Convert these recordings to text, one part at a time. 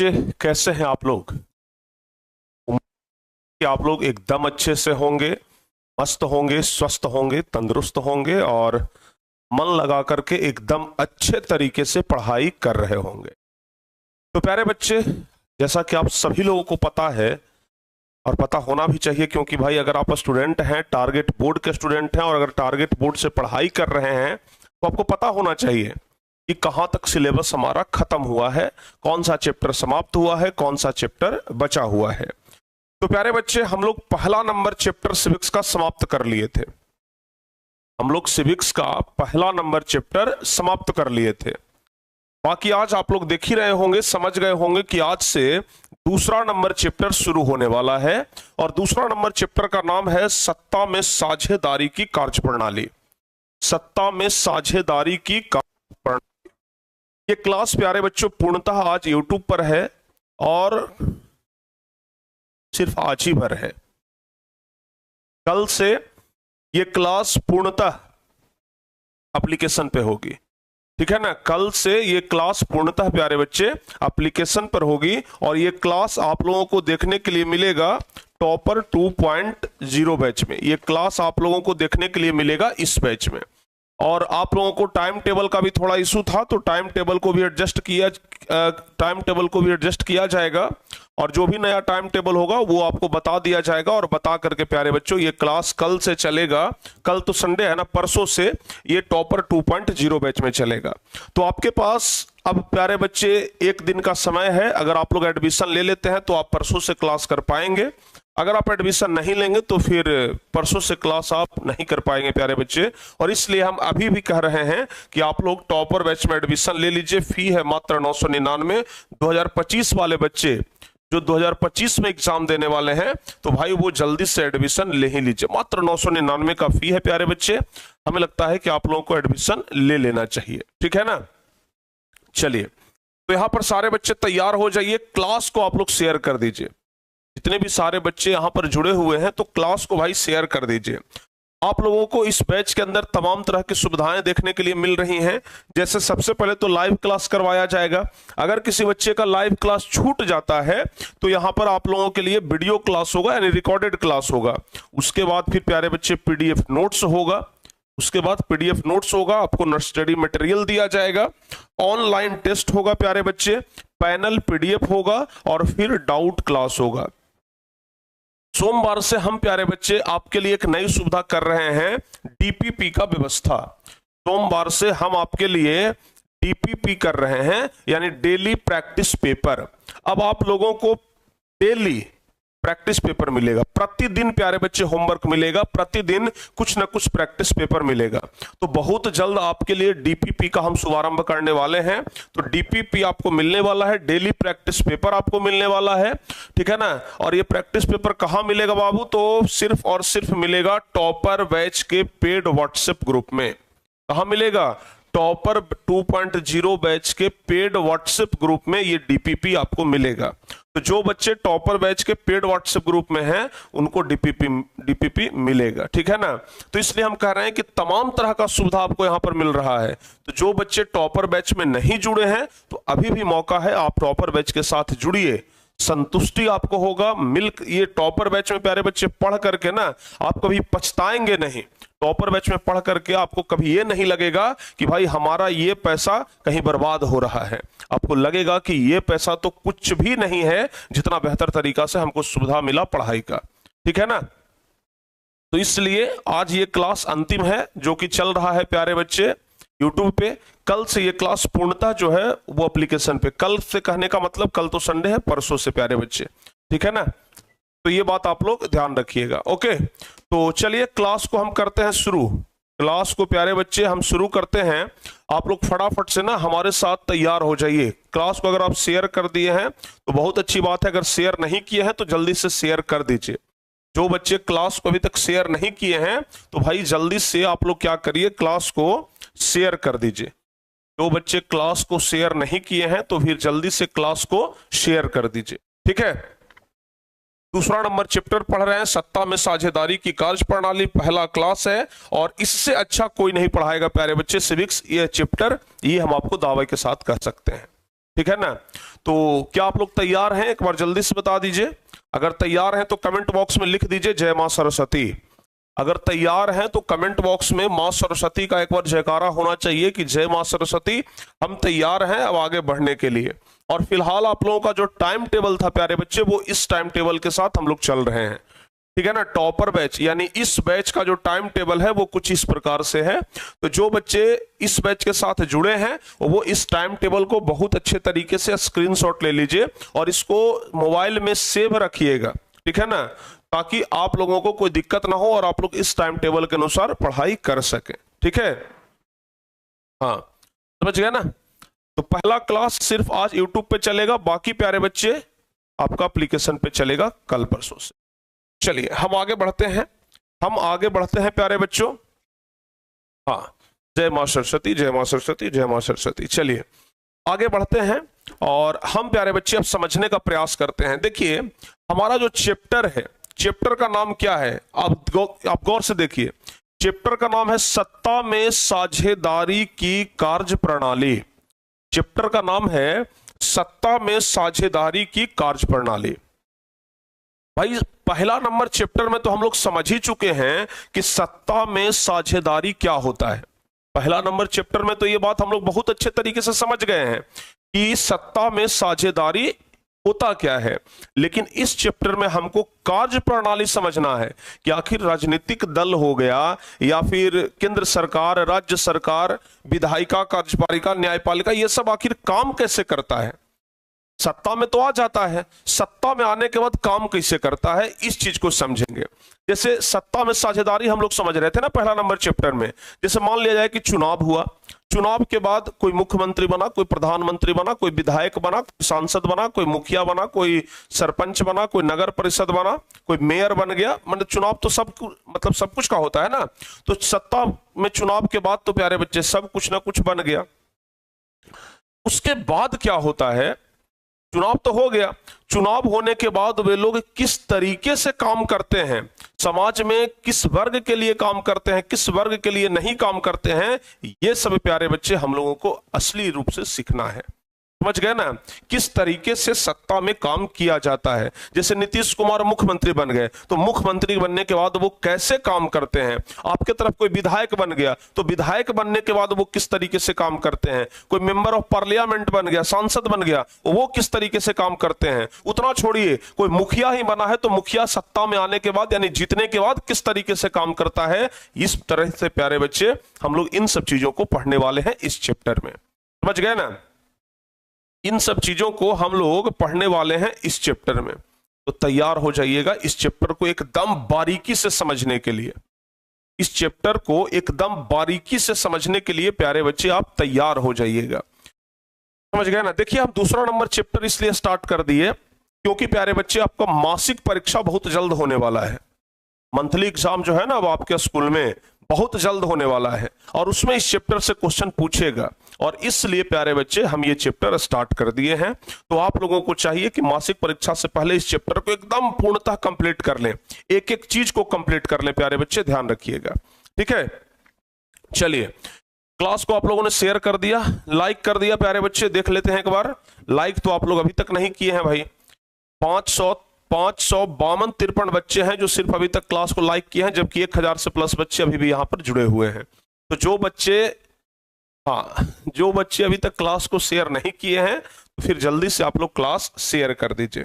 बच्चे, कैसे हैं आप लोग? उम्मीद है कि आप लोग एकदम अच्छे से होंगे, मस्त होंगे, स्वस्थ होंगे, तंदुरुस्त होंगे और मन लगा करके एकदम अच्छे तरीके से पढ़ाई कर रहे होंगे। तो प्यारे बच्चे, जैसा कि आप सभी लोगों को पता है और पता होना भी चाहिए, क्योंकि भाई अगर आप स्टूडेंट हैं, टारगेट बोर्ड के स्टूडेंट हैं और अगर टारगेट बोर्ड से पढ़ाई कर रहे हैं तो आपको पता होना चाहिए कि कहाँ तक सिलेबस हमारा खत्म हुआ है, कौन सा चैप्टर समाप्त हुआ है, कौन सा चैप्टर बचा हुआ है। तो प्यारे बच्चे, हम लोग पहला नंबर चैप्टर सिविक्स का समाप्त कर लिए थे। हम लोग सिविक्स का पहला नंबर चैप्टर समाप्त कर लिए थे। बाकी आज आप लोग देख ही रहे होंगे, समझ गए होंगे कि आज से दूसरा नंबर चैप्टर शुरू होने वाला है और दूसरा नंबर चैप्टर का नाम है सत्ता में साझेदारी की कार्यप्रणाली। सत्ता में साझेदारी की कार्यप्रणाली। ये क्लास प्यारे बच्चों पूर्णतः आज YouTube पर है और सिर्फ आज ही भर है। कल से ये क्लास पूर्णतः एप्लीकेशन पे होगी, ठीक है ना। कल से ये क्लास पूर्णतः प्यारे बच्चे एप्लीकेशन पर होगी और ये क्लास आप लोगों को देखने के लिए मिलेगा टॉपर 2.0 बैच में। ये क्लास आप लोगों को देखने के लिए मिलेगा इस बैच में। और आप लोगों को टाइम टेबल का भी थोड़ा इशू था, तो टाइम टेबल को भी एडजस्ट किया जाएगा और जो भी नया टाइम टेबल होगा वो आपको बता दिया जाएगा। और बता करके प्यारे बच्चों ये क्लास कल से चलेगा। कल तो संडे है ना, परसों से ये टॉपर 2.0 बैच में चलेगा। तो आपके पास अब प्यारे बच्चे एक दिन का समय है। अगर आप लोग एडमिशन ले लेते हैं तो आप परसों से क्लास कर पाएंगे। अगर आप एडमिशन नहीं लेंगे तो फिर परसों से क्लास आप नहीं कर पाएंगे प्यारे बच्चे। और इसलिए हम अभी भी कह रहे हैं कि आप लोग टॉपर बैच में एडमिशन ले लीजिए। फी है मात्र 999। 2025 वाले बच्चे जो 2025 में एग्जाम देने वाले हैं तो भाई वो जल्दी से एडमिशन ले ही लीजिए। मात्र 999 का फी है प्यारे बच्चे। हमें लगता है कि आप लोगों को एडमिशन ले लेना चाहिए, ठीक है ना। चलिए, तो यहां पर सारे बच्चे तैयार हो जाइए। क्लास को आप लोग शेयर कर दीजिए। जितने भी सारे बच्चे यहां पर जुड़े हुए हैं तो क्लास को भाई शेयर कर दीजिए। आप लोगों को इस बैच के अंदर तमाम तरह की सुविधाएं देखने के लिए मिल रही हैं। जैसे सबसे पहले तो लाइव क्लास करवाया जाएगा। अगर किसी बच्चे का लाइव क्लास छूट जाता है तो यहां पर आप लोगों के लिए वीडियो क्लास होगा, यानी रिकॉर्डेड क्लास होगा। उसके बाद फिर प्यारे बच्चे पीडीएफ नोट्स होगा। उसके बाद पीडीएफ नोट्स होगा, आपको स्टडी मटेरियल दिया जाएगा, ऑनलाइन टेस्ट होगा प्यारे बच्चे, पैनल पीडीएफ होगा और फिर डाउट क्लास होगा। सोमवार से हम प्यारे बच्चे आपके लिए एक नई सुविधा कर रहे हैं, डीपीपी का व्यवस्था। सोमवार से हम आपके लिए डीपीपी कर रहे हैं, यानी डेली प्रैक्टिस पेपर। अब आप लोगों को डेली प्रैक्टिस पेपर मिलेगा। प्रतिदिन प्यारे बच्चे होमवर्क मिलेगा, प्रतिदिन कुछ ना कुछ प्रैक्टिस पेपर मिलेगा। तो बहुत जल्द आपके लिए डीपीपी का हम शुभारंभ करने वाले हैं। तो डीपीपी आपको मिलने वाला है, डेली प्रैक्टिस पेपर आपको मिलने वाला है, ठीक है ना। और ये प्रैक्टिस पेपर कहां मिलेगा बाबू? तो सिर्फ और सिर्फ मिलेगा टॉपर बैच के पेड व्हाट्सएप ग्रुप में। कहां मिलेगा? टॉपर 2.0 बैच के पेड व्हाट्सएप ग्रुप में ये डीपीपी आपको मिलेगा। तो जो बच्चे टॉपर बैच के पेड व्हाट्सएप ग्रुप में हैं उनको डीपीपी मिलेगा, ठीक है ना। तो इसलिए हम कह रहे हैं कि तमाम तरह का सुविधा आपको यहां पर मिल रहा है। तो जो बच्चे टॉपर बैच में नहीं जुड़े हैं तो अभी भी मौका है, आप टॉपर बैच के साथ जुड़िए। संतुष्टि आपको होगा ये टॉपर बैच में प्यारे बच्चे पढ़ करके ना आप कभी पछताएंगे नहीं। टॉपर बैच में पढ़ करके आपको कभी ये नहीं लगेगा कि भाई हमारा ये पैसा कहीं बर्बाद हो रहा है। आपको लगेगा कि ये पैसा तो कुछ भी नहीं है, जितना बेहतर तरीका से हमको सुविधा मिला पढ़ाई का, ठीक है ना। तो इसलिए आज ये क्लास अंतिम है जो कि चल रहा है प्यारे बच्चे YouTube पे। कल से ये क्लास पूर्णतः जो है वो एप्लीकेशन पे। कल से कहने का मतलब कल तो संडे है, परसों से प्यारे बच्चे, ठीक है ना। तो ये बात आप लोग ध्यान रखिएगा, ओके। तो चलिए क्लास को हम करते हैं शुरू। क्लास को प्यारे बच्चे हम शुरू करते हैं। आप लोग फटाफट से ना हमारे साथ तैयार हो जाइए। क्लास को अगर आप शेयर कर दिए हैं तो बहुत अच्छी बात है। अगर शेयर नहीं किए हैं तो जल्दी से शेयर कर दीजिए। जो बच्चे क्लास को अभी तक शेयर नहीं किए हैं तो भाई जल्दी से आप लोग क्या करिए, क्लास को शेयर कर दीजिए। जो बच्चे क्लास को शेयर नहीं किए हैं तो फिर जल्दी से क्लास को शेयर कर दीजिए, ठीक है। दूसरा नंबर चैप्टर पढ़ रहे हैं, सत्ता में साझेदारी की कार्यप्रणाली, पहला क्लास है और इससे अच्छा कोई नहीं पढ़ाएगा प्यारे बच्चे सिविक्स ये चैप्टर, ये हम आपको दावे के साथ कह सकते हैं। ठीक है ना। तो क्या आप लोग तैयार हैं, एक बार जल्दी से बता दीजिए। अगर तैयार हैं तो कमेंट बॉक्स में लिख दीजिए जय मां सरस्वती। अगर तैयार हैं तो कमेंट बॉक्स में मां सरस्वती का एक बार जयकारा होना चाहिए कि जय मां सरस्वती, हम तैयार हैं अब आगे बढ़ने के लिए। और फिलहाल आप लोगों का जो टाइम टेबल था प्यारे बच्चे, वो इस टाइम टेबल के साथ हम लोग चल रहे हैं, ठीक है ना। टॉपर बैच यानी इस बैच का जो टाइम टेबल है वो कुछ इस प्रकार से है। तो जो बच्चे इस बैच के साथ जुड़े हैं वो इस टाइम टेबल को बहुत अच्छे तरीके से स्क्रीनशॉट ले लीजिए और इसको मोबाइल में सेव रखिएगा, ठीक है ना, ताकि आप लोगों को कोई दिक्कत ना हो और आप लोग इस टाइम टेबल के अनुसार पढ़ाई कर सकें, ठीक है। हाँ, समझ गया ना। तो पहला क्लास सिर्फ आज यूट्यूब पे चलेगा, बाकी प्यारे बच्चे आपका एप्लीकेशन पे चलेगा कल परसों से। चलिए हम आगे बढ़ते हैं, प्यारे बच्चों। हाँ, जय मां सरस्वती, जय मां सरस्वती, जय मां सरस्वती। चलिए आगे बढ़ते हैं और हम प्यारे बच्चे अब समझने का प्रयास करते हैं। देखिए हमारा जो चैप्टर है, चैप्टर का नाम क्या है, आप गौर से देखिए। चैप्टर का नाम है सत्ता में साझेदारी की कार्य प्रणाली। चैप्टर का नाम है सत्ता में साझेदारी की कार्य प्रणाली। भाई पहला नंबर चैप्टर में तो हम लोग समझ ही चुके हैं कि सत्ता में साझेदारी क्या होता है। पहला नंबर चैप्टर में तो ये बात हम लोग बहुत अच्छे तरीके से समझ गए हैं कि सत्ता में साझेदारी होता क्या है। लेकिन इस चैप्टर में हमको कार्य प्रणाली समझना है कि आखिर राजनीतिक दल हो गया या फिर केंद्र सरकार, राज्य सरकार, विधायिका, कार्यपालिका, न्यायपालिका, ये सब आखिर काम कैसे करता है। सत्ता में तो आ जाता है, सत्ता में आने के बाद काम कैसे करता है, इस चीज को समझेंगे। जैसे सत्ता में साझेदारी हम लोग समझ रहे थे ना पहला नंबर चैप्टर में। जैसे मान लिया जाए कि चुनाव हुआ, चुनाव के बाद कोई मुख्यमंत्री बना, कोई प्रधानमंत्री बना, कोई विधायक बना, कोई सांसद बना, कोई मुखिया बना, कोई सरपंच बना, कोई नगर परिषद बना, कोई मेयर बन गया। मतलब चुनाव तो सब कुछ का होता है ना। तो सत्ता में चुनाव के बाद तो प्यारे बच्चे सब कुछ ना कुछ बन गया। उसके बाद क्या होता है, चुनाव तो हो गया, चुनाव होने के बाद वे लोग किस तरीके से काम करते हैं, समाज में किस वर्ग के लिए काम करते हैं, किस वर्ग के लिए नहीं काम करते हैं, ये सब प्यारे बच्चे हम लोगों को असली रूप से सीखना है। समझ गए ना, किस तरीके से सत्ता में काम किया जाता है। जैसे नीतीश कुमार मुख्यमंत्री बन गए तो मुख्यमंत्री बनने के बाद वो कैसे काम करते हैं। आपके तरफ कोई विधायक बन गया तो विधायक बनने के बाद वो किस तरीके से काम करते हैं। कोई मेंबर ऑफ पार्लियामेंट बन गया, सांसद बन गया, वो किस तरीके से काम करते हैं। उतना छोड़िए, कोई मुखिया ही बना है तो मुखिया सत्ता में आने के बाद यानी जीतने के बाद किस तरीके से काम करता है। इस तरह से प्यारे बच्चे हम लोग इन सब चीजों को पढ़ने वाले हैं इस चैप्टर में। समझ गए ना, इन सब चीजों को हम लोग पढ़ने वाले हैं इस चैप्टर में। तो तैयार हो जाइएगा इस चैप्टर को एकदम बारीकी से समझने के लिए। इस चैप्टर को एकदम बारीकी से समझने के लिए प्यारे बच्चे आप तैयार हो जाइएगा। समझ गए ना। देखिए हम दूसरा नंबर चैप्टर इसलिए स्टार्ट कर दिए क्योंकि प्यारे बच्चे आपका मासिक परीक्षा बहुत जल्द होने वाला है। मंथली एग्जाम जो है ना वो आपके स्कूल में बहुत जल्द होने वाला है और उसमें इस चैप्टर से क्वेश्चन पूछेगा और इसलिए प्यारे बच्चे हम ये चैप्टर स्टार्ट कर दिए हैं। तो आप लोगों को चाहिए कि मासिक परीक्षा से पहले इस चैप्टर को एकदम पूर्णतः कंप्लीट कर लें, एक एक चीज को कंप्लीट कर लें प्यारे बच्चे, ध्यान रखिएगा, ठीक है। चलिए क्लास को आप लोगों ने शेयर कर दिया, लाइक कर दिया प्यारे बच्चे, देख लेते हैं एक बार। लाइक तो आप लोग अभी तक नहीं किए हैं भाई। 552 बच्चे हैं जो सिर्फ अभी तक क्लास को लाइक किए हैं, जबकि 1000 से प्लस बच्चे अभी भी यहां पर जुड़े हुए हैं। तो जो बच्चे अभी तक क्लास को शेयर नहीं किए हैं तो फिर जल्दी से आप लोग क्लास शेयर कर दीजिए।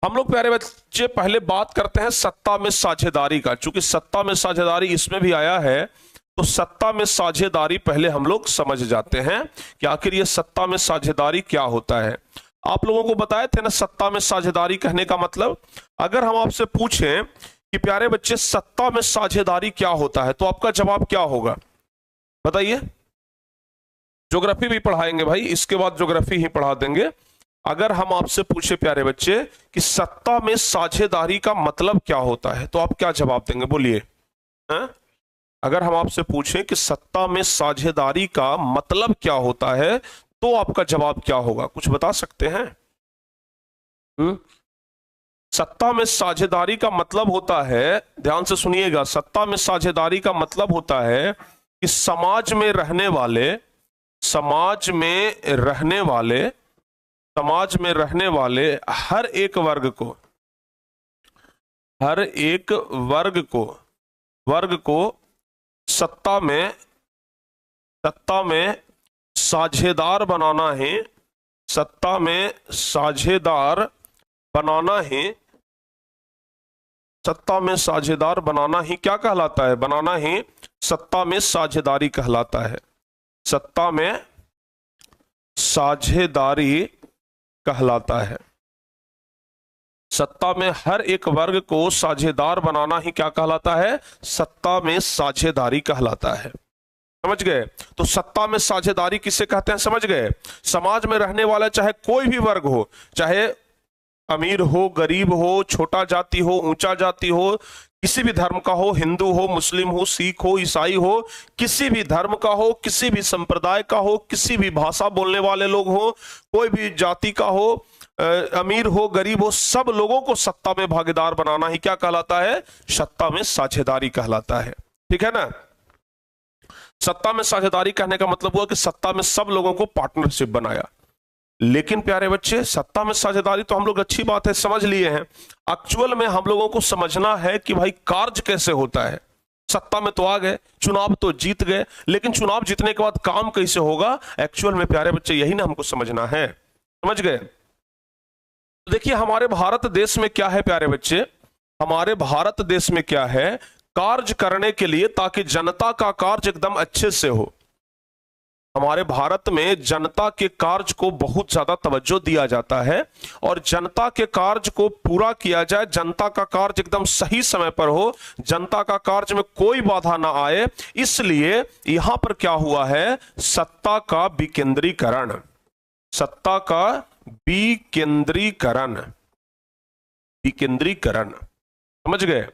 हम लोग प्यारे बच्चे पहले बात करते हैं सत्ता में साझेदारी का। चूंकि सत्ता में साझेदारी इसमें भी आया है तो सत्ता में साझेदारी पहले हम लोग समझ जाते हैं कि आखिर ये सत्ता में साझेदारी क्या होता है। आप लोगों को बताए थे ना सत्ता में साझेदारी कहने का मतलब। अगर हम आपसे पूछें कि प्यारे बच्चे सत्ता में साझेदारी क्या होता है तो आपका जवाब क्या होगा बताइए। ज्योग्राफी भी पढ़ाएंगे भाई, इसके बाद ज्योग्राफी ही पढ़ा देंगे। अगर हम आपसे पूछे प्यारे बच्चे कि सत्ता में साझेदारी का मतलब क्या होता है तो आप क्या जवाब देंगे, बोलिए। अगर हम आपसे पूछें कि सत्ता में साझेदारी का मतलब क्या होता है तो आपका जवाब क्या होगा, कुछ बता सकते हैं? सत्ता में साझेदारी का मतलब होता है, ध्यान से सुनिएगा, सत्ता में साझेदारी का मतलब होता है कि समाज में रहने वाले समाज में रहने वाले हर एक वर्ग को सत्ता में साझेदार बनाना है, सत्ता में साझेदार बनाना ही क्या कहलाता है? बनाना ही सत्ता में साझेदारी कहलाता है। सत्ता में साझेदारी कहलाता है। सत्ता में हर एक वर्ग को साझेदार बनाना ही क्या कहलाता है? सत्ता में साझेदारी कहलाता है। समझ गए? तो सत्ता में साझेदारी किसे कहते हैं? समझ गए? समाज में रहने वाला चाहे कोई भी वर्ग हो, चाहे अमीर हो, गरीब हो, छोटा जाति हो, ऊंचा जाति हो, किसी भी धर्म का हो, हिंदू हो, मुस्लिम हो, सिख हो, ईसाई हो, किसी भी धर्म का हो, किसी भी संप्रदाय का हो, किसी भी भाषा बोलने वाले लोग हो, कोई भी जाति का हो, अमीर हो, गरीब हो, सब लोगों को सत्ता में भागीदार बनाना ही क्या कहलाता है? सत्ता में साझेदारी कहलाता है। ठीक है ना? सत्ता में साझेदारी कहने का मतलब हुआ कि सत्ता में सब लोगों को पार्टनरशिप बनाया। लेकिन प्यारे बच्चे, सत्ता में साझेदारी तो हम लोग अच्छी बात है समझ लिए हैं, एक्चुअल में हम लोगों को समझना है कि भाई कार्य कैसे होता है। सत्ता में तो आ गए, चुनाव तो जीत गए, लेकिन चुनाव जीतने के बाद काम कैसे होगा एक्चुअल में प्यारे बच्चे, यही ना हमको समझना है। समझ गए? देखिए हमारे भारत देश में क्या है प्यारे बच्चे, हमारे भारत देश में क्या है, कार्य करने के लिए ताकि जनता का कार्य एकदम अच्छे से हो, हमारे भारत में जनता के कार्य को बहुत ज्यादा तवज्जो दिया जाता है और जनता के कार्य को पूरा किया जाए, जनता का कार्य एकदम सही समय पर हो, जनता का कार्य में कोई बाधा ना आए, इसलिए यहां पर क्या हुआ है? सत्ता का विकेंद्रीकरण, सत्ता का विकेंद्रीकरण, विकेंद्रीकरण। समझ गए?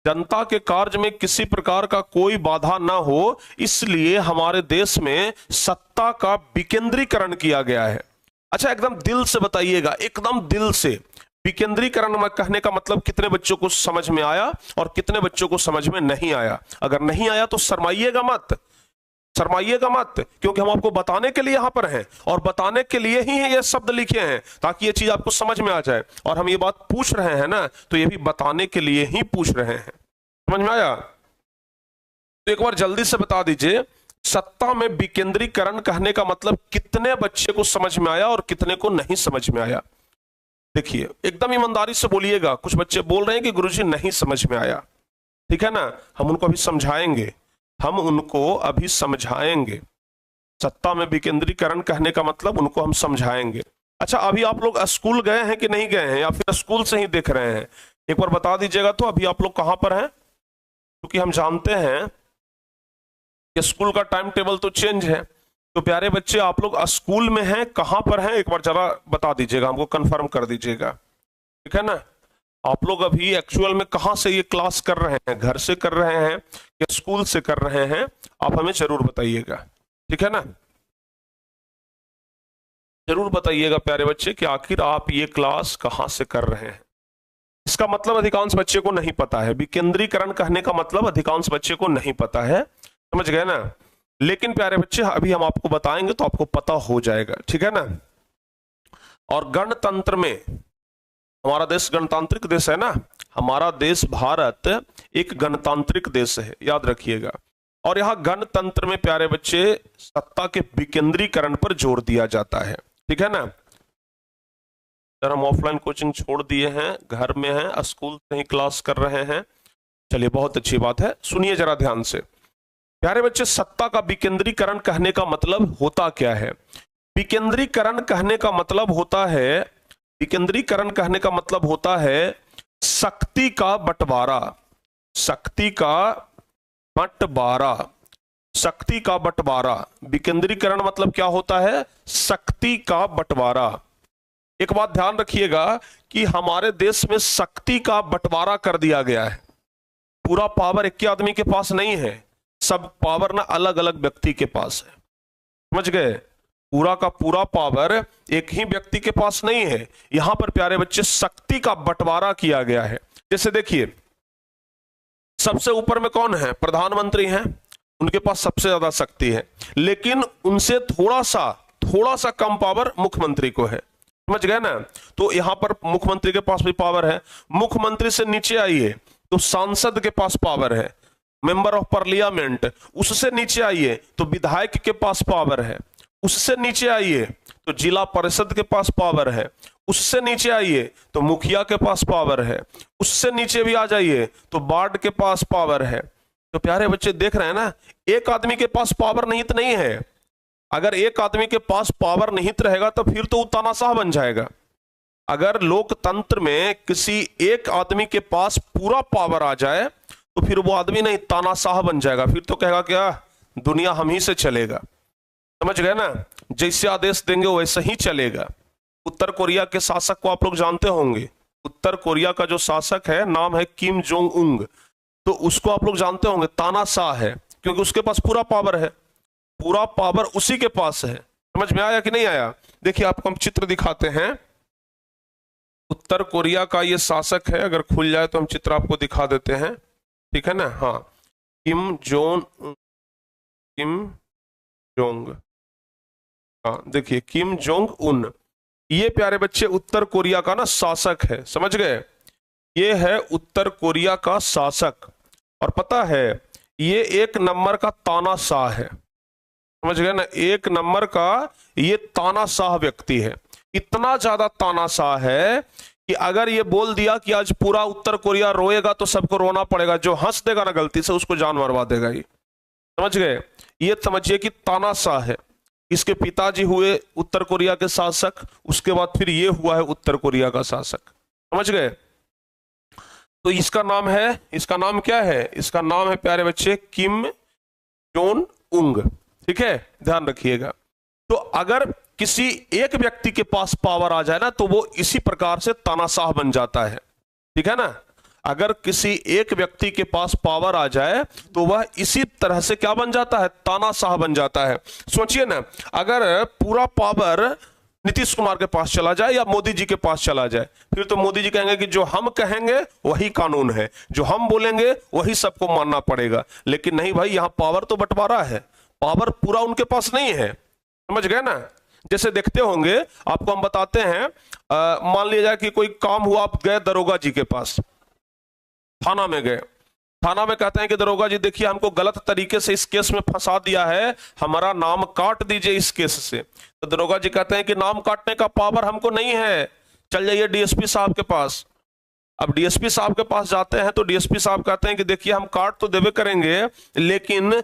जनता के कार्य में किसी प्रकार का कोई बाधा ना हो, इसलिए हमारे देश में सत्ता का विकेंद्रीकरण किया गया है। अच्छा एकदम दिल से बताइएगा, एकदम दिल से, विकेंद्रीकरण में कहने का मतलब कितने बच्चों को समझ में आया और कितने बच्चों को समझ में नहीं आया? अगर नहीं आया तो शर्माइएगा मत, शर्माइएगा मत, क्योंकि हम आपको बताने के लिए यहां पर हैं और बताने के लिए ही ये शब्द लिखे हैं ताकि ये चीज आपको समझ में आ जाए। और हम ये बात पूछ रहे हैं ना, तो ये भी बताने के लिए ही पूछ रहे हैं। समझ में आया? तो एक बार जल्दी से बता दीजिए, सत्ता में विकेंद्रीकरण कहने का मतलब कितने बच्चे को समझ में आया और कितने को नहीं समझ में आया? देखिए एकदम ईमानदारी से बोलिएगा, कुछ बच्चे बोल रहे हैं कि गुरुजी नहीं समझ में आया। ठीक है ना? हम उनको अभी समझाएंगे, हम उनको अभी समझाएंगे। सत्ता में विकेंद्रीकरण कहने का मतलब उनको हम समझाएंगे। अच्छा अभी आप लोग स्कूल गए हैं कि नहीं गए हैं, या फिर स्कूल से ही देख रहे हैं? एक बार बता दीजिएगा तो अभी आप लोग कहां पर हैं, क्योंकि हम जानते हैं कि स्कूल का टाइम टेबल तो चेंज है। तो प्यारे बच्चे आप लोग स्कूल में हैं, कहां पर हैं, एक बार जरा बता दीजिएगा, हमको कंफर्म कर दीजिएगा। ठीक है ना? आप लोग अभी एक्चुअल में कहां से ये क्लास कर रहे हैं, घर से कर रहे हैं या स्कूल से कर रहे हैं, आप हमें जरूर बताइएगा। ठीक है ना? जरूर बताइएगा प्यारे बच्चे कि आखिर आप ये क्लास कहां से कर रहे हैं। इसका मतलब अधिकांश बच्चे को नहीं पता है, विकेंद्रीकरण कहने का मतलब अधिकांश बच्चे को नहीं पता है। समझ गए ना? लेकिन प्यारे बच्चे अभी हम आपको बताएंगे तो आपको पता हो जाएगा। ठीक है ना? और गणतंत्र में, हमारा देश गणतांत्रिक देश है ना, हमारा देश भारत एक गणतांत्रिक देश है, याद रखिएगा। और यहां गणतंत्र में प्यारे बच्चे सत्ता के विकेंद्रीकरण पर जोर दिया जाता है। ठीक है ना? सर हम ऑफलाइन कोचिंग छोड़ दिए हैं, घर में हैं, स्कूल से ही क्लास कर रहे हैं। चलिए बहुत अच्छी बात है, सुनिए जरा ध्यान से। प्यारे बच्चे सत्ता का विकेंद्रीकरण कहने का मतलब होता क्या है? विकेंद्रीकरण कहने का मतलब होता है, विकेंद्रीकरण कहने का मतलब होता है शक्ति का बंटवारा, शक्ति का बंटवारा, शक्ति का बंटवारा। विकेंद्रीकरण मतलब क्या होता है? शक्ति का बंटवारा। एक बात ध्यान रखिएगा कि हमारे देश में शक्ति का बंटवारा कर दिया गया है। पूरा पावर एक ही आदमी के पास नहीं है, सब पावर ना अलग अलग व्यक्ति के पास है। समझ गए? पूरा का पूरा पावर एक ही व्यक्ति के पास नहीं है। यहां पर प्यारे बच्चे शक्ति का बंटवारा किया गया है। जैसे देखिए सबसे ऊपर में कौन है? प्रधानमंत्री हैं, उनके पास सबसे ज्यादा शक्ति है, लेकिन उनसे थोड़ा सा कम पावर मुख्यमंत्री को है। समझ गए ना? तो यहां पर मुख्यमंत्री के पास भी पावर है। मुख्यमंत्री से नीचे आइए तो सांसद के पास पावर है, मेंबर ऑफ पार्लियामेंट। उससे नीचे आइए तो विधायक के पास पावर है। उससे नीचे आइए तो जिला परिषद के पास पावर है। उससे नीचे आइए तो मुखिया के पास पावर है। उससे नीचे भी आ जाइए तो वार्ड के पास पावर है। तो प्यारे बच्चे देख रहे हैं ना, एक आदमी के पास पावर निहित नहीं है। अगर एक आदमी के पास पावर निहित रहेगा तो फिर तो वो तानाशाह बन जाएगा। अगर लोकतंत्र में किसी एक आदमी के पास पूरा पावर आ जाए तो फिर वो आदमी नहीं, तानाशाह बन जाएगा। फिर तो कहेगा क्या, दुनिया हम ही से चलेगा। समझ गए ना? जैसे आदेश देंगे वैसे ही चलेगा। उत्तर कोरिया के शासक को आप लोग जानते होंगे। उत्तर कोरिया का जो शासक है नाम है किम जोंग उंग। तो उसको आप लोग जानते होंगे, तानाशाह है, क्योंकि उसके पास पूरा पावर है। पूरा पावर उसी के पास है। समझ में आया कि नहीं आया? देखिए आपको हम चित्र दिखाते हैं। उत्तर कोरिया का ये शासक है, अगर खुल जाए तो हम चित्र आपको दिखा देते हैं, ठीक है ना? हाँ, किम जोंग, हाँ देखिए किम जोंग उन। ये प्यारे बच्चे उत्तर कोरिया का ना शासक है। समझ गए? ये है उत्तर कोरिया का शासक। और पता है ये एक नंबर का तानाशाह है। समझ गए ना? एक नंबर का ये तानाशाह व्यक्ति है। इतना ज्यादा तानाशाह है कि अगर ये बोल दिया कि आज पूरा उत्तर कोरिया रोएगा तो सबको रोना पड़ेगा। जो हंस देगा ना गलती से उसको जान मरवा देगा ये। समझ गए? ये समझिए कि तानाशाह है। इसके पिताजी हुए उत्तर कोरिया के शासक, उसके बाद फिर ये हुआ है उत्तर कोरिया का शासक। समझ गए? तो इसका नाम क्या है? इसका नाम है प्यारे बच्चे किम जोंग उंग। ठीक है, ध्यान रखिएगा। तो अगर किसी एक व्यक्ति के पास पावर आ जाए ना तो वो इसी प्रकार से तानाशाह बन जाता है। ठीक है ना? अगर किसी एक व्यक्ति के पास पावर आ जाए तो वह इसी तरह से क्या बन जाता है? तानाशाह बन जाता है। सोचिए ना, अगर पूरा पावर नीतीश कुमार के पास चला जाए या मोदी जी के पास चला जाए, फिर तो मोदी जी कहेंगे कि जो हम कहेंगे वही कानून है, जो हम बोलेंगे वही सबको मानना पड़ेगा। लेकिन नहीं भाई, यहां पावर तो बंटवारा है, पावर पूरा उनके पास नहीं है। समझ गए ना? जैसे देखते होंगे, आपको हम बताते हैं, मान लिया जाए कि कोई काम हुआ, आप गए दरोगा जी के पास, थाना में गए। थाना में कहते हैं कि दरोगा जी देखिए हमको गलत तरीके से इस केस में फंसा दिया है, हमारा नाम काट दीजिए इस केस से। तो दरोगा जी कहते हैं कि नाम काटने का पावर हमको नहीं है, चल जाइए डीएसपी साहब के पास। अब डीएसपी साहब के पास जाते हैं तो डीएसपी साहब कहते हैं कि देखिए हम काट तो देवे करेंगे, लेकिन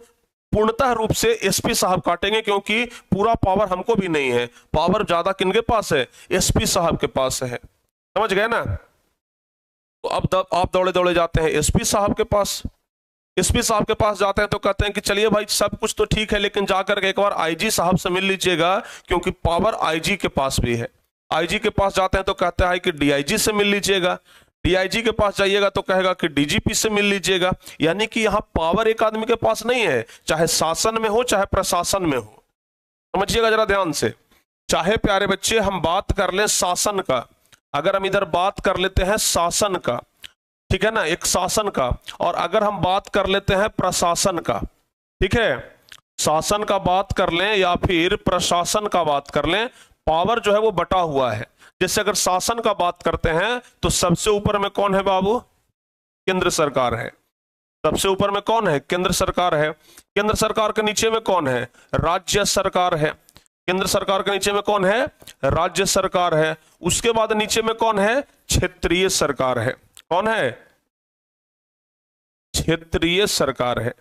पूर्णतः रूप से एसपी साहब काटेंगे, क्योंकि पूरा पावर हमको भी नहीं है। पावर ज्यादा किनके पास है? एसपी साहब के पास है। समझ गए ना? तो अब आप दौड़े दौड़े जाते हैं एसपी साहब के पास। एसपी साहब के पास जाते हैं तो कहते हैं कि चलिए भाई सब कुछ तो ठीक है, लेकिन जाकर के एक बार आईजी साहब से मिल लीजिएगा, क्योंकि पावर आईजी के पास भी है। आईजी के पास जाते हैं तो कहता है कि डीआईजी से मिल लीजिएगा। डीआईजी के पास जाइएगा तो कहेगा कि डीजीपी से मिल लीजिएगा। यानी कि यहां पावर एक आदमी के पास नहीं है, चाहे शासन में हो चाहे प्रशासन में हो। समझिएगा जरा ध्यान से। चाहे प्यारे बच्चे हम बात कर ले शासन का, अगर हम इधर बात कर लेते हैं शासन का, ठीक है ना, एक शासन का, और अगर हम बात कर लेते हैं प्रशासन का, ठीक है, शासन का बात कर लें या फिर प्रशासन का बात कर लें, पावर जो है वो बटा हुआ है। जैसे अगर शासन का बात करते हैं तो सबसे ऊपर में कौन है बाबू? केंद्र सरकार है। सबसे ऊपर में कौन है? केंद्र सरकार है। केंद्र सरकार के नीचे में कौन है? राज्य सरकार है। केंद्र सरकार के नीचे में कौन है? राज्य सरकार है। उसके बाद नीचे में कौन है? क्षेत्रीय सरकार है। कौन है? क्षेत्रीय सरकार है।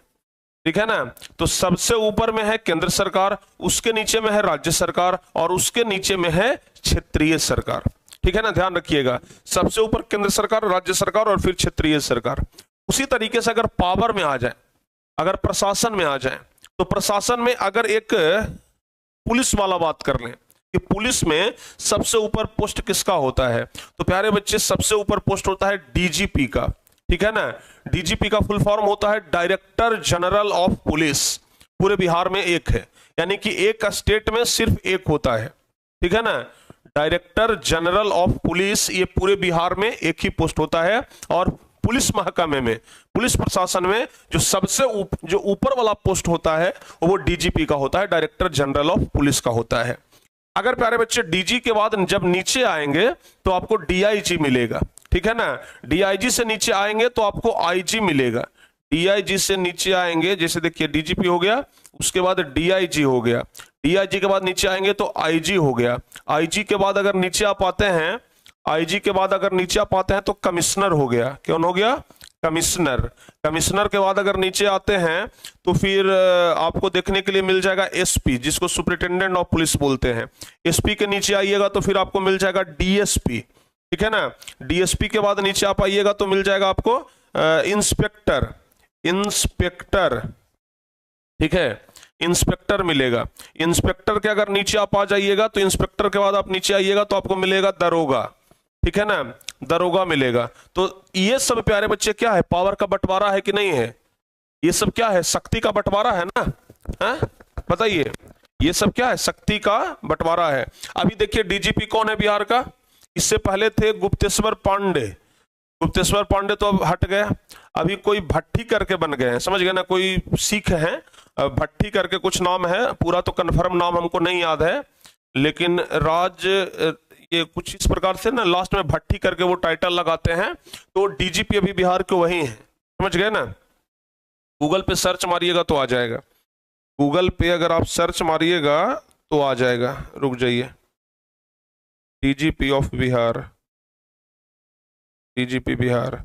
ठीक है ना? तो सबसे ऊपर में है केंद्र सरकार, उसके नीचे में है राज्य सरकार, और उसके नीचे में है क्षेत्रीय सरकार। ठीक है ना? ध्यान रखिएगा, सबसे ऊपर केंद्र सरकार, राज्य सरकार और फिर क्षेत्रीय सरकार। उसी तरीके से अगर पावर में आ जाए, अगर प्रशासन में आ जाए, तो प्रशासन में अगर एक पुलिस वाला बात कर लें कि पुलिस में सबसे ऊपर पोस्ट किसका होता है, तो प्यारे बच्चे सबसे ऊपर पोस्ट होता है डीजीपी का। ठीक है ना? डीजीपी का फुल फॉर्म होता है डायरेक्टर जनरल ऑफ पुलिस। पूरे बिहार में एक है, यानी कि एक स्टेट में सिर्फ एक होता है। ठीक है ना? डायरेक्टर जनरल ऑफ पुलिस, ये पूरे बिहार में एक ही पोस्ट होता है, और पुलिस महकमे में, पुलिस प्रशासन में जो सबसे जो ऊपर वाला पोस्ट होता है वो डीजीपी का होता है, डायरेक्टर जनरल ऑफ पुलिस का होता है। अगर प्यारे बच्चे डीजी के बाद जब नीचे आएंगे तो आपको डीआईजी मिलेगा, ठीक है ना। डीआईजी से नीचे आएंगे तो आपको आईजी मिलेगा। डीआईजी से नीचे आएंगे, जैसे देखिए डीजीपी हो गया, उसके बाद डीआईजी हो गया, डीआईजी के बाद नीचे आएंगे तो आईजी हो गया, आईजी के बाद अगर नीचे आ पाते हैं, आईजी के बाद अगर नीचे आ पाते हैं तो कमिश्नर हो गया। कौन हो गया? कमिश्नर। कमिश्नर के बाद अगर नीचे आते हैं तो फिर आपको देखने के लिए मिल जाएगा एसपी, जिसको सुपरिटेंडेंट ऑफ पुलिस बोलते हैं। एसपी के नीचे आइएगा तो फिर आपको मिल जाएगा डीएसपी, ठीक है ना। डीएसपी के बाद नीचे आप आइएगा तो मिल जाएगा आपको इंस्पेक्टर, इंस्पेक्टर, ठीक है, इंस्पेक्टर मिलेगा। इंस्पेक्टर के अगर नीचे आप आ जाइएगा तो इंस्पेक्टर के बाद आप नीचे आइएगा तो आपको मिलेगा दरोगा, ठीक है ना, दरोगा मिलेगा। तो ये सब प्यारे बच्चे क्या है? पावर का बंटवारा है कि नहीं है? ये सब क्या है? शक्ति का बंटवारा है ना, है? बताइए, ये सब क्या है? शक्ति का बंटवारा है। अभी देखिए डीजीपी कौन है बिहार का? इससे पहले थे गुप्तेश्वर पांडे। गुप्तेश्वर पांडे तो अब हट गए, अभी कोई भट्टी करके बन गए हैं, समझ गए ना, कोई सिख हैं, भट्टी करके कुछ नाम है, पूरा तो कंफर्म नाम हमको नहीं याद है, लेकिन राज ये कुछ इस प्रकार से ना, लास्ट में भट्टी करके वो टाइटल लगाते हैं। तो डीजीपी अभी बिहार के वही हैं, समझ गए ना। गूगल पे सर्च मारिएगा तो आ जाएगा, गूगल पे अगर आप सर्च मारिएगा तो आ जाएगा। रुक जाइए, DGP of Bihar, DGP Bihar,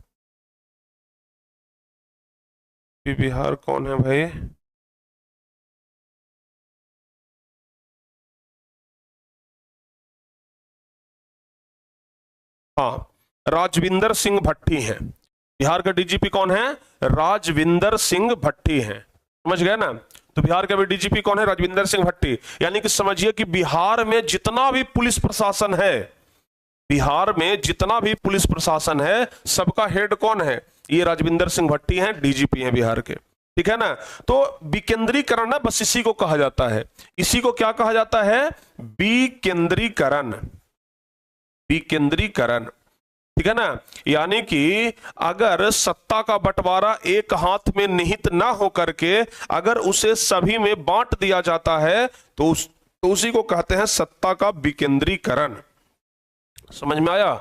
Bihar कौन है भाई? हाँ, राजविंदर सिंह भट्टी हैं। बिहार का डीजीपी कौन है? राजविंदर सिंह भट्टी हैं, समझ गए ना। तो बिहार का भी डीजीपी कौन है? राजविंदर सिंह भट्टी। यानी कि समझिए कि बिहार में जितना भी पुलिस प्रशासन है, बिहार में जितना भी पुलिस प्रशासन है, सबका हेड कौन है? ये राजविंदर सिंह भट्टी हैं, डीजीपी हैं बिहार के, ठीक है ना। तो विकेंद्रीकरण ना, बस इसी को कहा जाता है। इसी को क्या कहा जाता है? विकेंद्रीकरण, विकेंद्रीकरण, ठीक है ना। यानी कि अगर सत्ता का बंटवारा एक हाथ में निहित ना हो करके अगर उसे सभी में बांट दिया जाता है तो उसी को कहते हैं सत्ता का विकेंद्रीकरण। समझ में आया?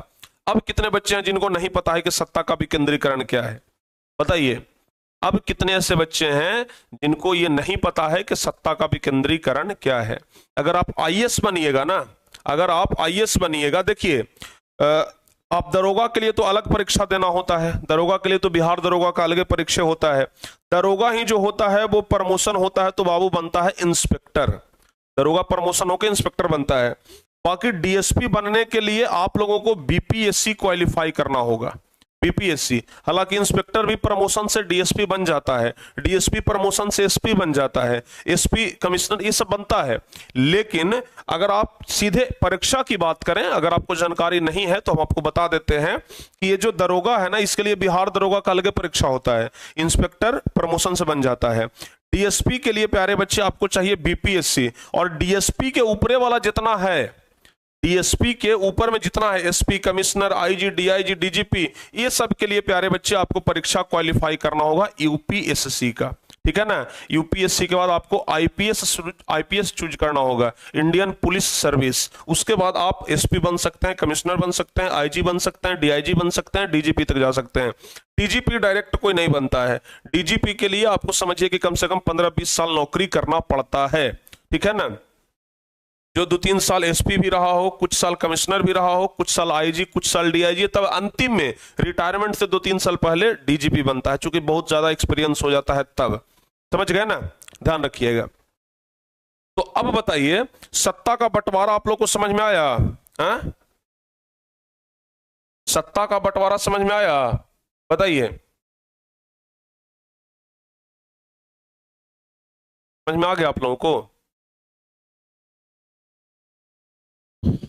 अब कितने बच्चे हैं जिनको नहीं पता है कि सत्ता का विकेंद्रीकरण क्या है? बताइए, अब कितने ऐसे बच्चे हैं जिनको ये नहीं पता है कि सत्ता का विकेंद्रीकरण क्या है? अगर आप आईएएस बनिएगा ना, अगर आप आईएएस बनिएगा, देखिए आप दरोगा के लिए तो अलग परीक्षा देना होता है, दरोगा के लिए तो बिहार दरोगा का अलग परीक्षा होता है। दरोगा ही जो होता है वो प्रमोशन होता है तो बाबू बनता है इंस्पेक्टर, दरोगा प्रमोशन होकर इंस्पेक्टर बनता है। बाकी डीएसपी बनने के लिए आप लोगों को बीपीएससी क्वालिफाई करना होगा, बीपीएससी। हालांकि इंस्पेक्टर भी प्रमोशन से डीएसपी बन जाता है, डीएसपी प्रमोशन से एसपी बन जाता है, एसपी कमिश्नर, ये सब बनता है। लेकिन अगर आप सीधे परीक्षा की बात करें, अगर आपको जानकारी नहीं है तो हम आपको बता देते हैं कि ये जो दरोगा है ना, इसके लिए बिहार दरोगा का अलग परीक्षा होता है, इंस्पेक्टर प्रमोशन से बन जाता है। डीएसपी के लिए प्यारे बच्चे आपको चाहिए बीपीएससी, और डीएसपी के ऊपरे वाला जितना है, डीएसपी के ऊपर में जितना है, SP, commissioner, IG, DIG, DGP, ये सब के लिए प्यारे बच्चे आपको परीक्षा क्वालिफाई करना होगा यूपीएससी का, ठीक है ना। यूपीएससी के बाद आपको आईपीएस चूज करना होगा, इंडियन पुलिस सर्विस। उसके बाद आप एसपी बन सकते हैं, कमिश्नर बन सकते हैं, आईजी बन सकते हैं, डीआईजी बन सकते हैं, डीजीपी तक जा सकते हैं। डीजीपी डायरेक्ट कोई नहीं बनता है, डीजीपी के लिए आपको समझिए कि कम से कम 15-20 साल नौकरी करना पड़ता है, ठीक है ना। जो 2-3 साल एसपी भी रहा हो, कुछ साल कमिश्नर भी रहा हो, कुछ साल आईजी, कुछ साल डीआईजी, तब अंतिम में रिटायरमेंट से 2-3 साल पहले डीजीपी बनता है, क्योंकि बहुत ज्यादा एक्सपीरियंस हो जाता है तब। समझ गए ना, ध्यान रखिएगा। तो अब बताइए, सत्ता का बंटवारा आप लोग को समझ में आया? हा? सत्ता का बंटवारा समझ में आया? बताइए, समझ में आ गया आप लोगों को?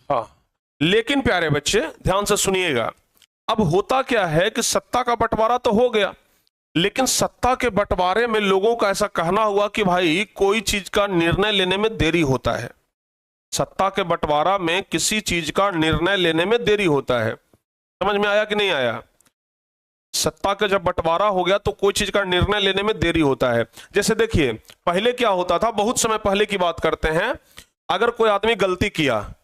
हाँ, लेकिन प्यारे बच्चे ध्यान से सुनिएगा, अब होता क्या है कि सत्ता का बंटवारा तो हो गया, लेकिन सत्ता के बंटवारे में लोगों का ऐसा कहना हुआ कि भाई कोई चीज का निर्णय लेने में देरी होता है। सत्ता के बंटवारा में किसी चीज का निर्णय लेने में देरी होता है। समझ में आया कि नहीं आया? सत्ता का जब बंटवारा हो गया तो कोई चीज का निर्णय लेने में देरी होता है। जैसे देखिए पहले क्या होता था, बहुत समय पहले की बात करते हैं, अगर कोई आदमी गलती किया,